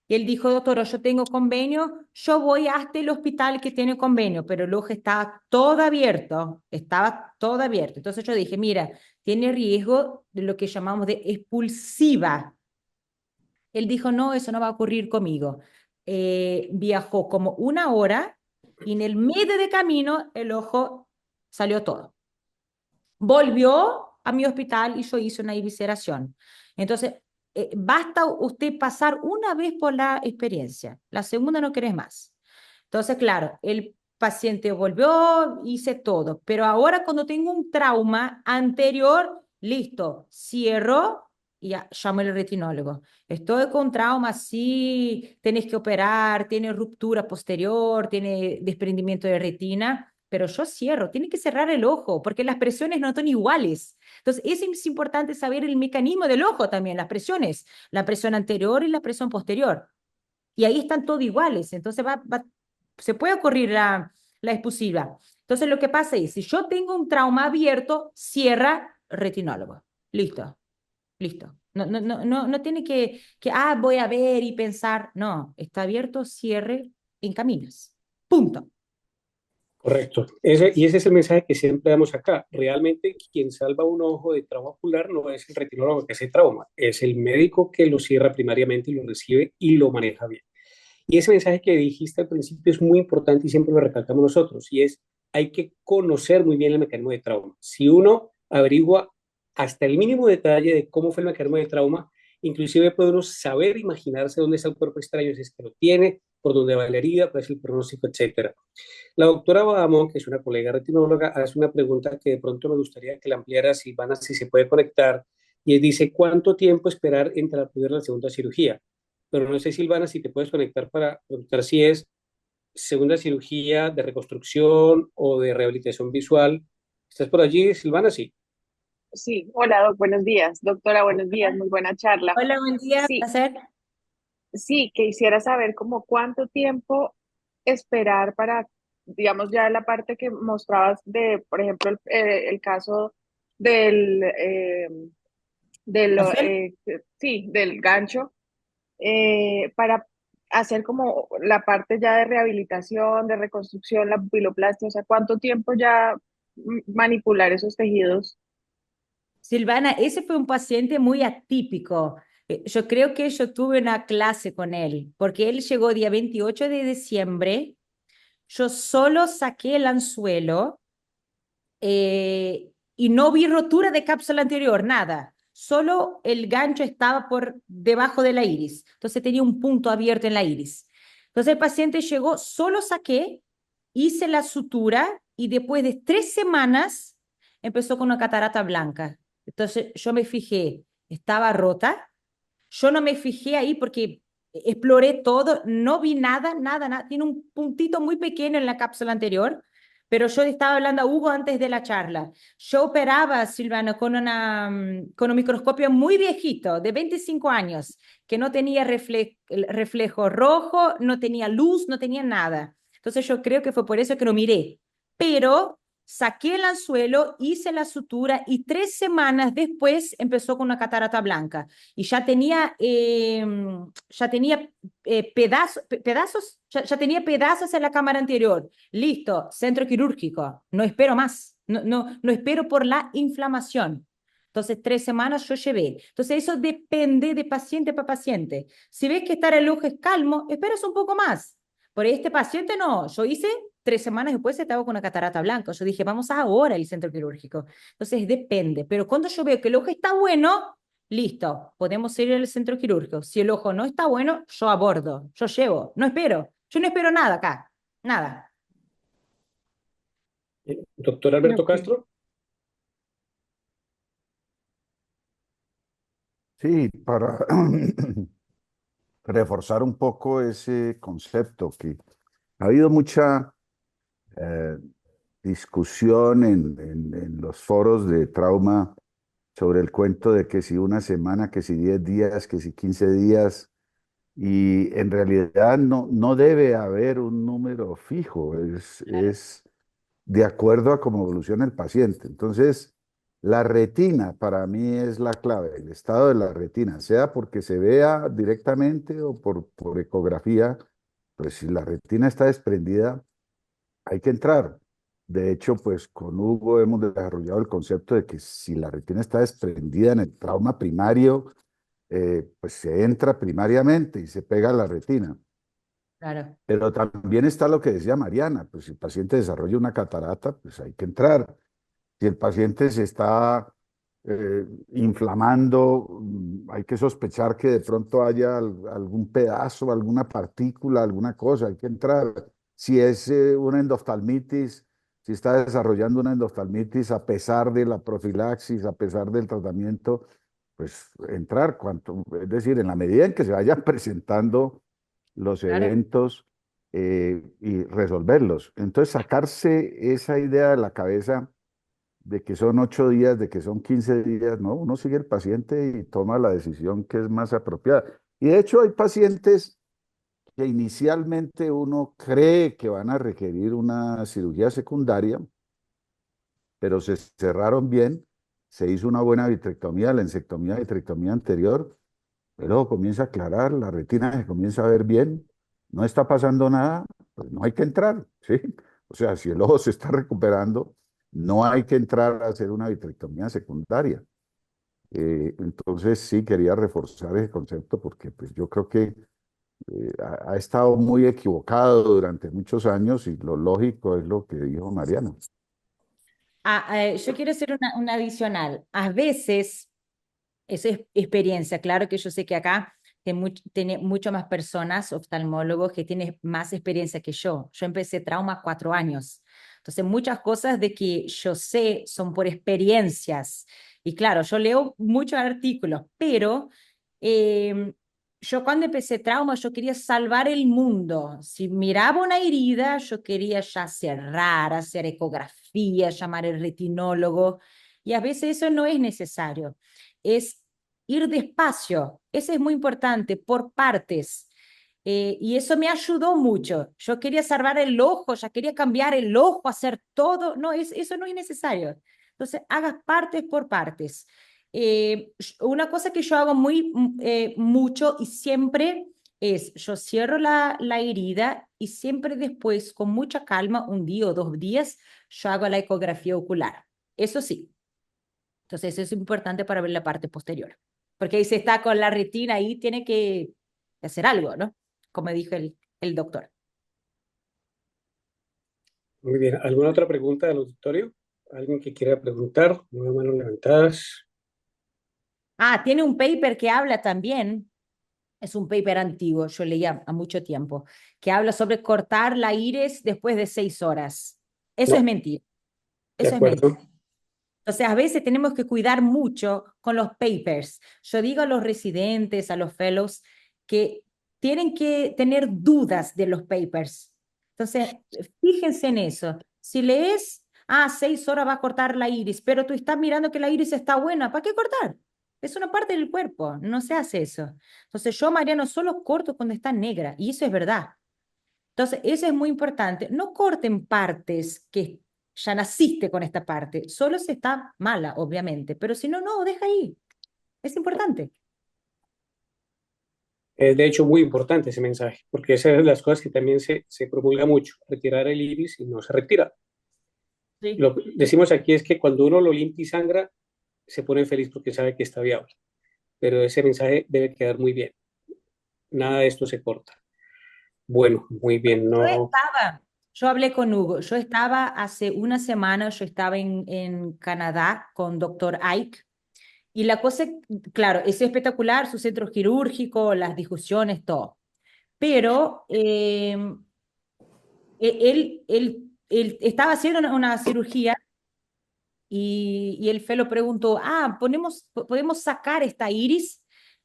Speaker 2: Y él dijo, doctor, yo tengo convenio, yo voy hasta el hospital que tiene convenio, pero el ojo estaba todo abierto. Entonces yo dije, mira, tiene riesgo de lo que llamamos de expulsiva. Él dijo, no, eso no va a ocurrir conmigo. Viajó como 1 hora y en el medio de camino el ojo salió todo. Volvió a mi hospital y yo hice una evisceración. Entonces, basta usted pasar una vez por la experiencia, la segunda no querés más. Entonces, claro, el paciente volvió, hice todo, pero ahora cuando tengo un trauma anterior, listo, cierro y ya, llamo al retinólogo. Estoy con trauma, sí, tenés que operar, tiene ruptura posterior, tiene desprendimiento de retina, pero yo cierro, tiene que cerrar el ojo, porque las presiones no son iguales. Entonces, es importante saber el mecanismo del ojo también, las presiones, la presión anterior y la presión posterior. Y ahí están todos iguales, entonces se puede ocurrir la expulsiva. Entonces, lo que pasa es, si yo tengo un trauma abierto, cierra retinólogo. Listo, listo. No tiene que voy a ver y pensar. No, está abierto, cierre, encaminas. Punto.
Speaker 1: Correcto. Y ese es el mensaje que siempre damos acá. Realmente quien salva un ojo de trauma ocular no es el retinálogo que hace trauma, es el médico que lo cierra primariamente y lo recibe y lo maneja bien. Y ese mensaje que dijiste al principio es muy importante y siempre lo recalcamos nosotros, y es, hay que conocer muy bien el mecanismo de trauma. Si uno averigua hasta el mínimo detalle de cómo fue el mecanismo de trauma, inclusive puede uno saber, imaginarse dónde está el cuerpo extraño, si es que lo tiene, por dónde va la herida, cuál es el pronóstico, etcétera. La doctora Badamón, que es una colega retinóloga, hace una pregunta que de pronto me gustaría que la ampliara, Silvana, si se puede conectar, y dice, ¿cuánto tiempo esperar entre la primera y la segunda cirugía? Pero no sé, Silvana, si te puedes conectar para preguntar si es segunda cirugía de reconstrucción o de rehabilitación visual. ¿Estás por allí, Silvana? Sí.
Speaker 4: Sí, hola, buenos días. Doctora, buenos días, muy buena charla.
Speaker 2: Hola, buen día,
Speaker 4: Sí,
Speaker 2: placer.
Speaker 4: sí, quisiera saber como cuánto tiempo esperar para, digamos, ya la parte que mostrabas de, por ejemplo, el caso del,
Speaker 2: ¿Placer?
Speaker 4: sí, del gancho, para hacer como la parte ya de rehabilitación, de reconstrucción, la pupiloplastia, o sea, cuánto tiempo ya manipular esos tejidos.
Speaker 2: Silvana, ese fue un paciente muy atípico. Yo creo que yo tuve una clase con él, porque él llegó día 28 de diciembre. Yo solo saqué el anzuelo y no vi rotura de cápsula anterior, nada. Solo el gancho estaba por debajo de la iris. Entonces tenía un punto abierto en la iris. Entonces el paciente llegó, solo saqué, hice la sutura y después de 3 semanas empezó con una catarata blanca. Entonces yo me fijé, estaba rota. Yo no me fijé ahí porque exploré todo, no vi nada. Tiene un puntito muy pequeño en la cápsula anterior, pero yo estaba hablando a Hugo antes de la charla. Yo operaba, Silvano, con un microscopio muy viejito, de 25 años, que no tenía reflejo rojo, no tenía luz, no tenía nada. Entonces yo creo que fue por eso que no miré. Pero saqué el anzuelo, hice la sutura y 3 semanas después empezó con una catarata blanca y pedazos, ya tenía pedazos en la cámara anterior. Listo, centro quirúrgico. No espero más. No espero por la inflamación. Entonces, 3 semanas yo llevé. Entonces, eso depende de paciente para paciente. Si ves que está el ojo es calmo, esperas un poco más. Por este paciente no. Yo hice 3 semanas después estaba con una catarata blanca. Yo dije, vamos ahora al centro quirúrgico. Entonces, depende. Pero cuando yo veo que el ojo está bueno, listo, podemos ir al centro quirúrgico. Si el ojo no está bueno, yo abordo, yo llevo, no espero. Yo no espero nada acá, nada.
Speaker 1: Doctor Alberto
Speaker 4: Ok.
Speaker 1: Castro.
Speaker 5: Sí, para reforzar un poco ese concepto, que ha habido mucha eh, discusión en los foros de trauma sobre el cuento de que si una semana, que si 10 días, que si 15 días, y en realidad no debe haber un número fijo,
Speaker 2: Claro.
Speaker 5: es de acuerdo a cómo evoluciona el paciente. Entonces, la retina para mí es la clave, el estado de la retina, sea porque se vea directamente o por ecografía, pues si la retina está desprendida, hay que entrar. De hecho, pues con Hugo hemos desarrollado el concepto de que si la retina está desprendida en el trauma primario, pues se entra primariamente y se pega a la retina.
Speaker 2: Claro,
Speaker 5: Pero también está lo que decía Mariana, pues si el paciente desarrolla una catarata, pues hay que entrar. Si el paciente se está inflamando, hay que sospechar que de pronto haya algún pedazo, alguna partícula, alguna cosa, hay que entrar. Si es una endoftalmitis, si está desarrollando una endoftalmitis a pesar de la profilaxis, a pesar del tratamiento, pues entrar, es decir, en la medida en que se vayan presentando los
Speaker 2: claro.
Speaker 5: eventos y resolverlos. Entonces, sacarse esa idea de la cabeza de que son 8 días, de que son 15 días, no, uno sigue el paciente y toma la decisión que es más apropiada. Y de hecho hay pacientes que inicialmente uno cree que van a requerir una cirugía secundaria, pero se cerraron bien, se hizo una buena vitrectomía, la vitrectomía anterior, el ojo comienza a aclarar, la retina se comienza a ver bien, no está pasando nada, pues no hay que entrar, ¿sí? O sea, si el ojo se está recuperando, no hay que entrar a hacer una vitrectomía secundaria. Entonces sí quería reforzar ese concepto porque pues yo creo que ha estado muy equivocado durante muchos años y lo lógico es lo que dijo Mariano.
Speaker 2: Yo quiero hacer una adicional. A veces, eso es experiencia. Claro que yo sé que acá tiene mucho más personas, oftalmólogos, que tienen más experiencia que yo. Yo empecé trauma 4 años. Entonces, muchas cosas de que yo sé son por experiencias. Y claro, yo leo muchos artículos, pero eh, yo cuando empecé trauma, yo quería salvar el mundo. Si miraba una herida, yo quería ya cerrar, hacer ecografía, llamar al retinólogo. Y a veces eso no es necesario. Es ir despacio. Eso es muy importante, por partes. Y eso me ayudó mucho. Yo quería salvar el ojo, ya quería cambiar el ojo, hacer todo. No, eso no es necesario. Entonces, hagas partes por partes. Una cosa que yo hago mucho y siempre es, yo cierro la herida y siempre después, con mucha calma, un día o 2 días, yo hago la ecografía ocular. Eso sí. Entonces, eso es importante para ver la parte posterior. Porque ahí se está con la retina, ahí tiene que hacer algo, ¿no? Como dijo el doctor.
Speaker 1: Muy bien. ¿Alguna otra pregunta del auditorio? ¿Alguien que quiera preguntar? Nueve manos levantadas.
Speaker 2: Tiene un paper que habla también, es un paper antiguo, yo leía a mucho tiempo, que habla sobre cortar la iris después de 6 horas. Eso es
Speaker 1: No,
Speaker 2: mentira,
Speaker 1: de
Speaker 2: eso es mentira.
Speaker 1: acuerdo.
Speaker 2: O sea, a veces tenemos que cuidar mucho con los papers. Yo digo a los residentes, a los fellows, que tienen que tener dudas de los papers. Entonces, fíjense en eso. Si lees, 6 horas va a cortar la iris, pero tú estás mirando que la iris está buena, ¿para qué cortar? Es una parte del cuerpo, no se hace eso. Entonces, yo, Mariano, solo corto cuando está negra, y eso es verdad. Entonces, eso es muy importante. No corten partes que ya naciste con esta parte, solo si está mala, obviamente, pero si no, no, deja ahí. Es importante.
Speaker 1: Es de hecho muy importante ese mensaje, porque esa es de las cosas que también se promulga mucho, retirar el iris y no se retira.
Speaker 2: Sí.
Speaker 1: Lo que decimos aquí es que cuando uno lo limpia y sangra, se pone feliz porque sabe que está viable, pero ese mensaje debe quedar muy bien. Nada de esto se corta. Bueno, muy bien,
Speaker 2: Yo
Speaker 1: no.
Speaker 2: estaba, yo hablé con Hugo, yo estaba hace una semana, yo estaba en Canadá con doctor Ike, y la cosa, claro, es espectacular, su centro quirúrgico, las discusiones, todo, pero él estaba haciendo una cirugía. Y el fellow preguntó, ¿podemos sacar esta iris?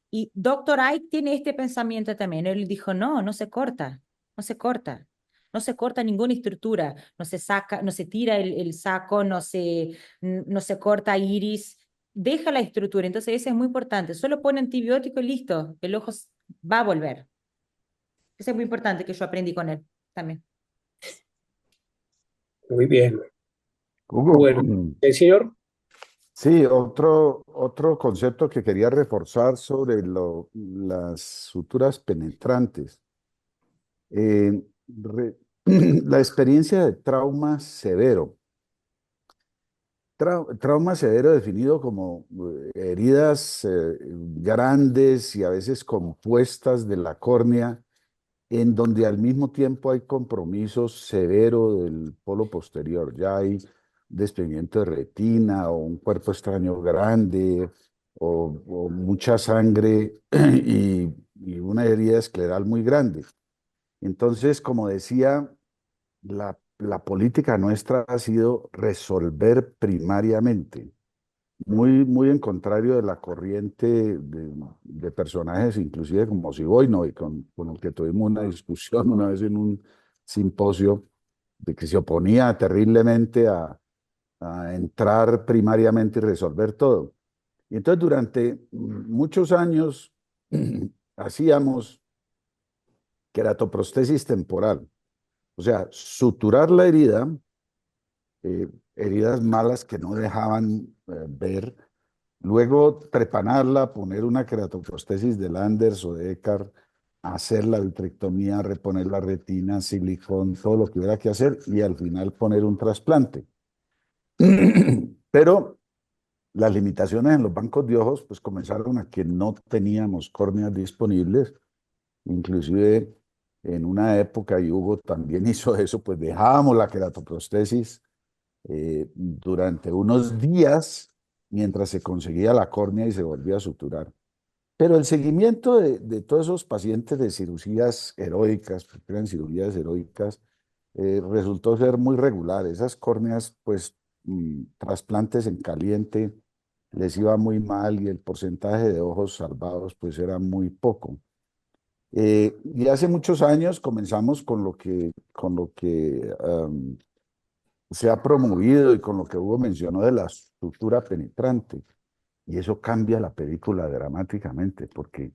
Speaker 2: Y doctor Ike tiene este pensamiento también. Él dijo, no, no se corta, no se corta. No se corta ninguna estructura, no se saca, no se tira el saco, no se corta iris, deja la estructura. Entonces, eso es muy importante. Solo pone antibiótico y listo, el ojo va a volver. Eso es muy importante que yo aprendí con él también.
Speaker 1: Muy bien.
Speaker 5: Hugo,
Speaker 1: Bueno, el señor,
Speaker 5: sí, otro concepto que quería reforzar sobre las suturas penetrantes. Eh, re- la experiencia de trauma severo. Trauma severo definido como heridas grandes y a veces compuestas de la córnea, en donde al mismo tiempo hay compromiso severo del polo posterior. Ya hay desprendimiento de retina o un cuerpo extraño grande o mucha sangre y una herida escleral muy grande. Entonces, como decía, la política nuestra ha sido resolver primariamente, muy en contrario de la corriente de personajes, inclusive como Sigourney, y con el que tuvimos una discusión una vez en un simposio, de que se oponía terriblemente a entrar primariamente y resolver todo. Y entonces durante muchos años hacíamos queratoprostesis temporal, o sea, suturar la herida heridas malas que no dejaban ver. Luego trepanarla, poner una queratoprostesis de Landers o de Eckhart, hacer la vitrectomía, reponer la retina, silicón, todo lo que hubiera que hacer y al final poner un trasplante. Pero las limitaciones en los bancos de ojos pues comenzaron a que no teníamos córneas disponibles, inclusive en una época, y Hugo también hizo eso, pues dejábamos la queratoprostesis durante unos días mientras se conseguía la córnea y se volvía a suturar. Pero el seguimiento de todos esos pacientes de cirugías heroicas, porque eran cirugías heroicas, resultó ser muy regular. Esas córneas, pues, trasplantes en caliente, les iba muy mal y el porcentaje de ojos salvados, pues, era muy poco. Y hace muchos años comenzamos con lo que se ha promovido y con lo que Hugo mencionó de la sutura penetrante. Y eso cambia la película dramáticamente, porque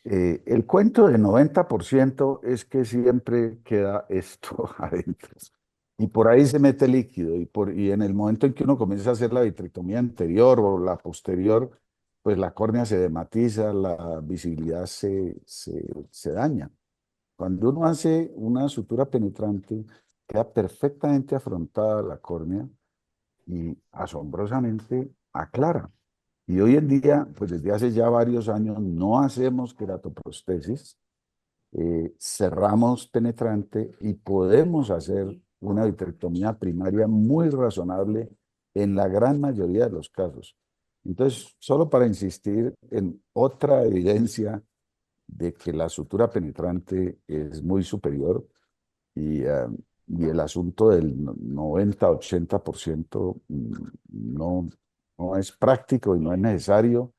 Speaker 5: el cuento del 90% es que siempre queda esto adentro. Y por ahí se mete líquido. Y en el momento en que uno comienza a hacer la vitrectomía anterior o la posterior, pues la córnea se dematiza, la visibilidad se daña. Cuando uno hace una sutura penetrante, queda perfectamente afrontada la córnea y asombrosamente aclara. Y hoy en día, pues desde hace ya varios años, no hacemos queratoprostesis, cerramos penetrante y podemos hacer una vitrectomía primaria muy razonable en la gran mayoría de los casos. Entonces, solo para insistir en otra evidencia de que la sutura penetrante es muy superior y el asunto del 90-80% no es práctico y no es necesario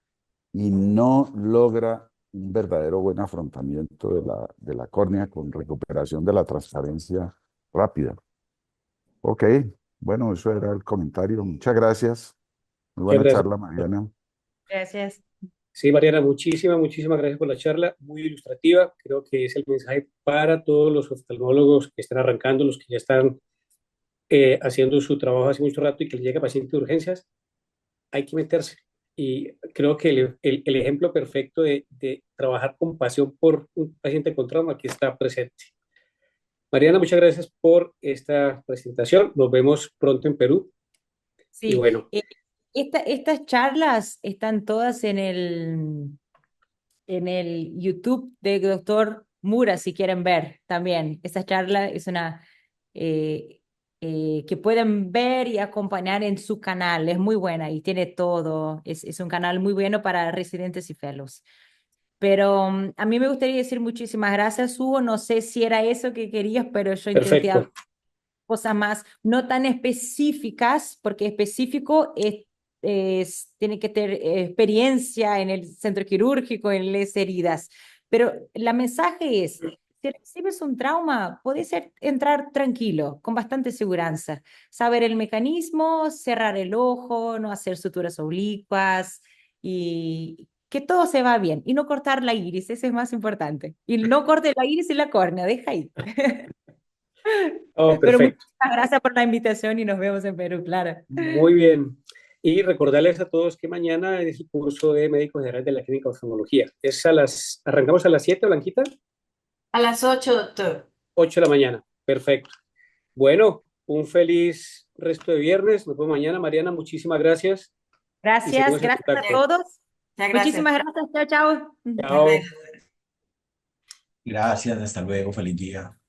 Speaker 5: y no logra un verdadero buen afrontamiento de la córnea con recuperación de la transparencia rápida. Ok, bueno, eso era el comentario. Muchas gracias. Muy
Speaker 1: Muchas
Speaker 5: buena
Speaker 1: gracias.
Speaker 5: charla, Mariana.
Speaker 2: Gracias.
Speaker 1: Sí, Mariana, muchísimas gracias por la charla, muy ilustrativa. Creo que es el mensaje para todos los oftalmólogos que están arrancando, los que ya están haciendo su trabajo hace mucho rato y que les llega paciente de urgencias. Hay que meterse. Y creo que el ejemplo perfecto de trabajar con pasión por un paciente con trauma aquí está presente. Mariana, muchas gracias por esta presentación. Nos vemos pronto en Perú. Y
Speaker 2: Sí,
Speaker 1: bueno,
Speaker 2: estas charlas están todas en el YouTube de doctor Mura, si quieren ver también. Esa charla es una que pueden ver y acompañar en su canal. Es muy buena y tiene todo. Es un canal muy bueno para residentes y fellows. Pero a mí me gustaría decir muchísimas gracias, Hugo. No sé si era eso que querías, pero yo intenté
Speaker 1: perfecto.
Speaker 2: hablar cosas más no tan específicas, porque específico tiene que tener experiencia en el centro quirúrgico, en las heridas. Pero la mensaje es, si recibes un trauma, puedes entrar tranquilo, con bastante seguridad. Saber el mecanismo, cerrar el ojo, no hacer suturas oblicuas y que todo se va bien. Y no cortar la iris, eso es más importante. Y no corte la iris y la córnea, deja ahí.
Speaker 1: Oh,
Speaker 2: Pero
Speaker 1: perfecto.
Speaker 2: muchas gracias por la invitación y nos vemos en Perú, claro.
Speaker 1: Muy bien. Y recordarles a todos que mañana es el curso de médico general de la clínica de oftalmología. Arrancamos a las 7, Blanquita,
Speaker 3: A las 8, doctor.
Speaker 1: 8 de la mañana. Perfecto. Bueno, un feliz resto de viernes. Nos vemos mañana. Mariana, muchísimas gracias y
Speaker 2: Gracias,
Speaker 1: seguimos en
Speaker 2: gracias a
Speaker 1: contacto.
Speaker 2: todos.
Speaker 3: Muchas gracias.
Speaker 2: Muchísimas gracias, chao, chao.
Speaker 3: Hasta
Speaker 1: Chao.
Speaker 3: luego.
Speaker 6: Gracias, hasta luego, feliz día.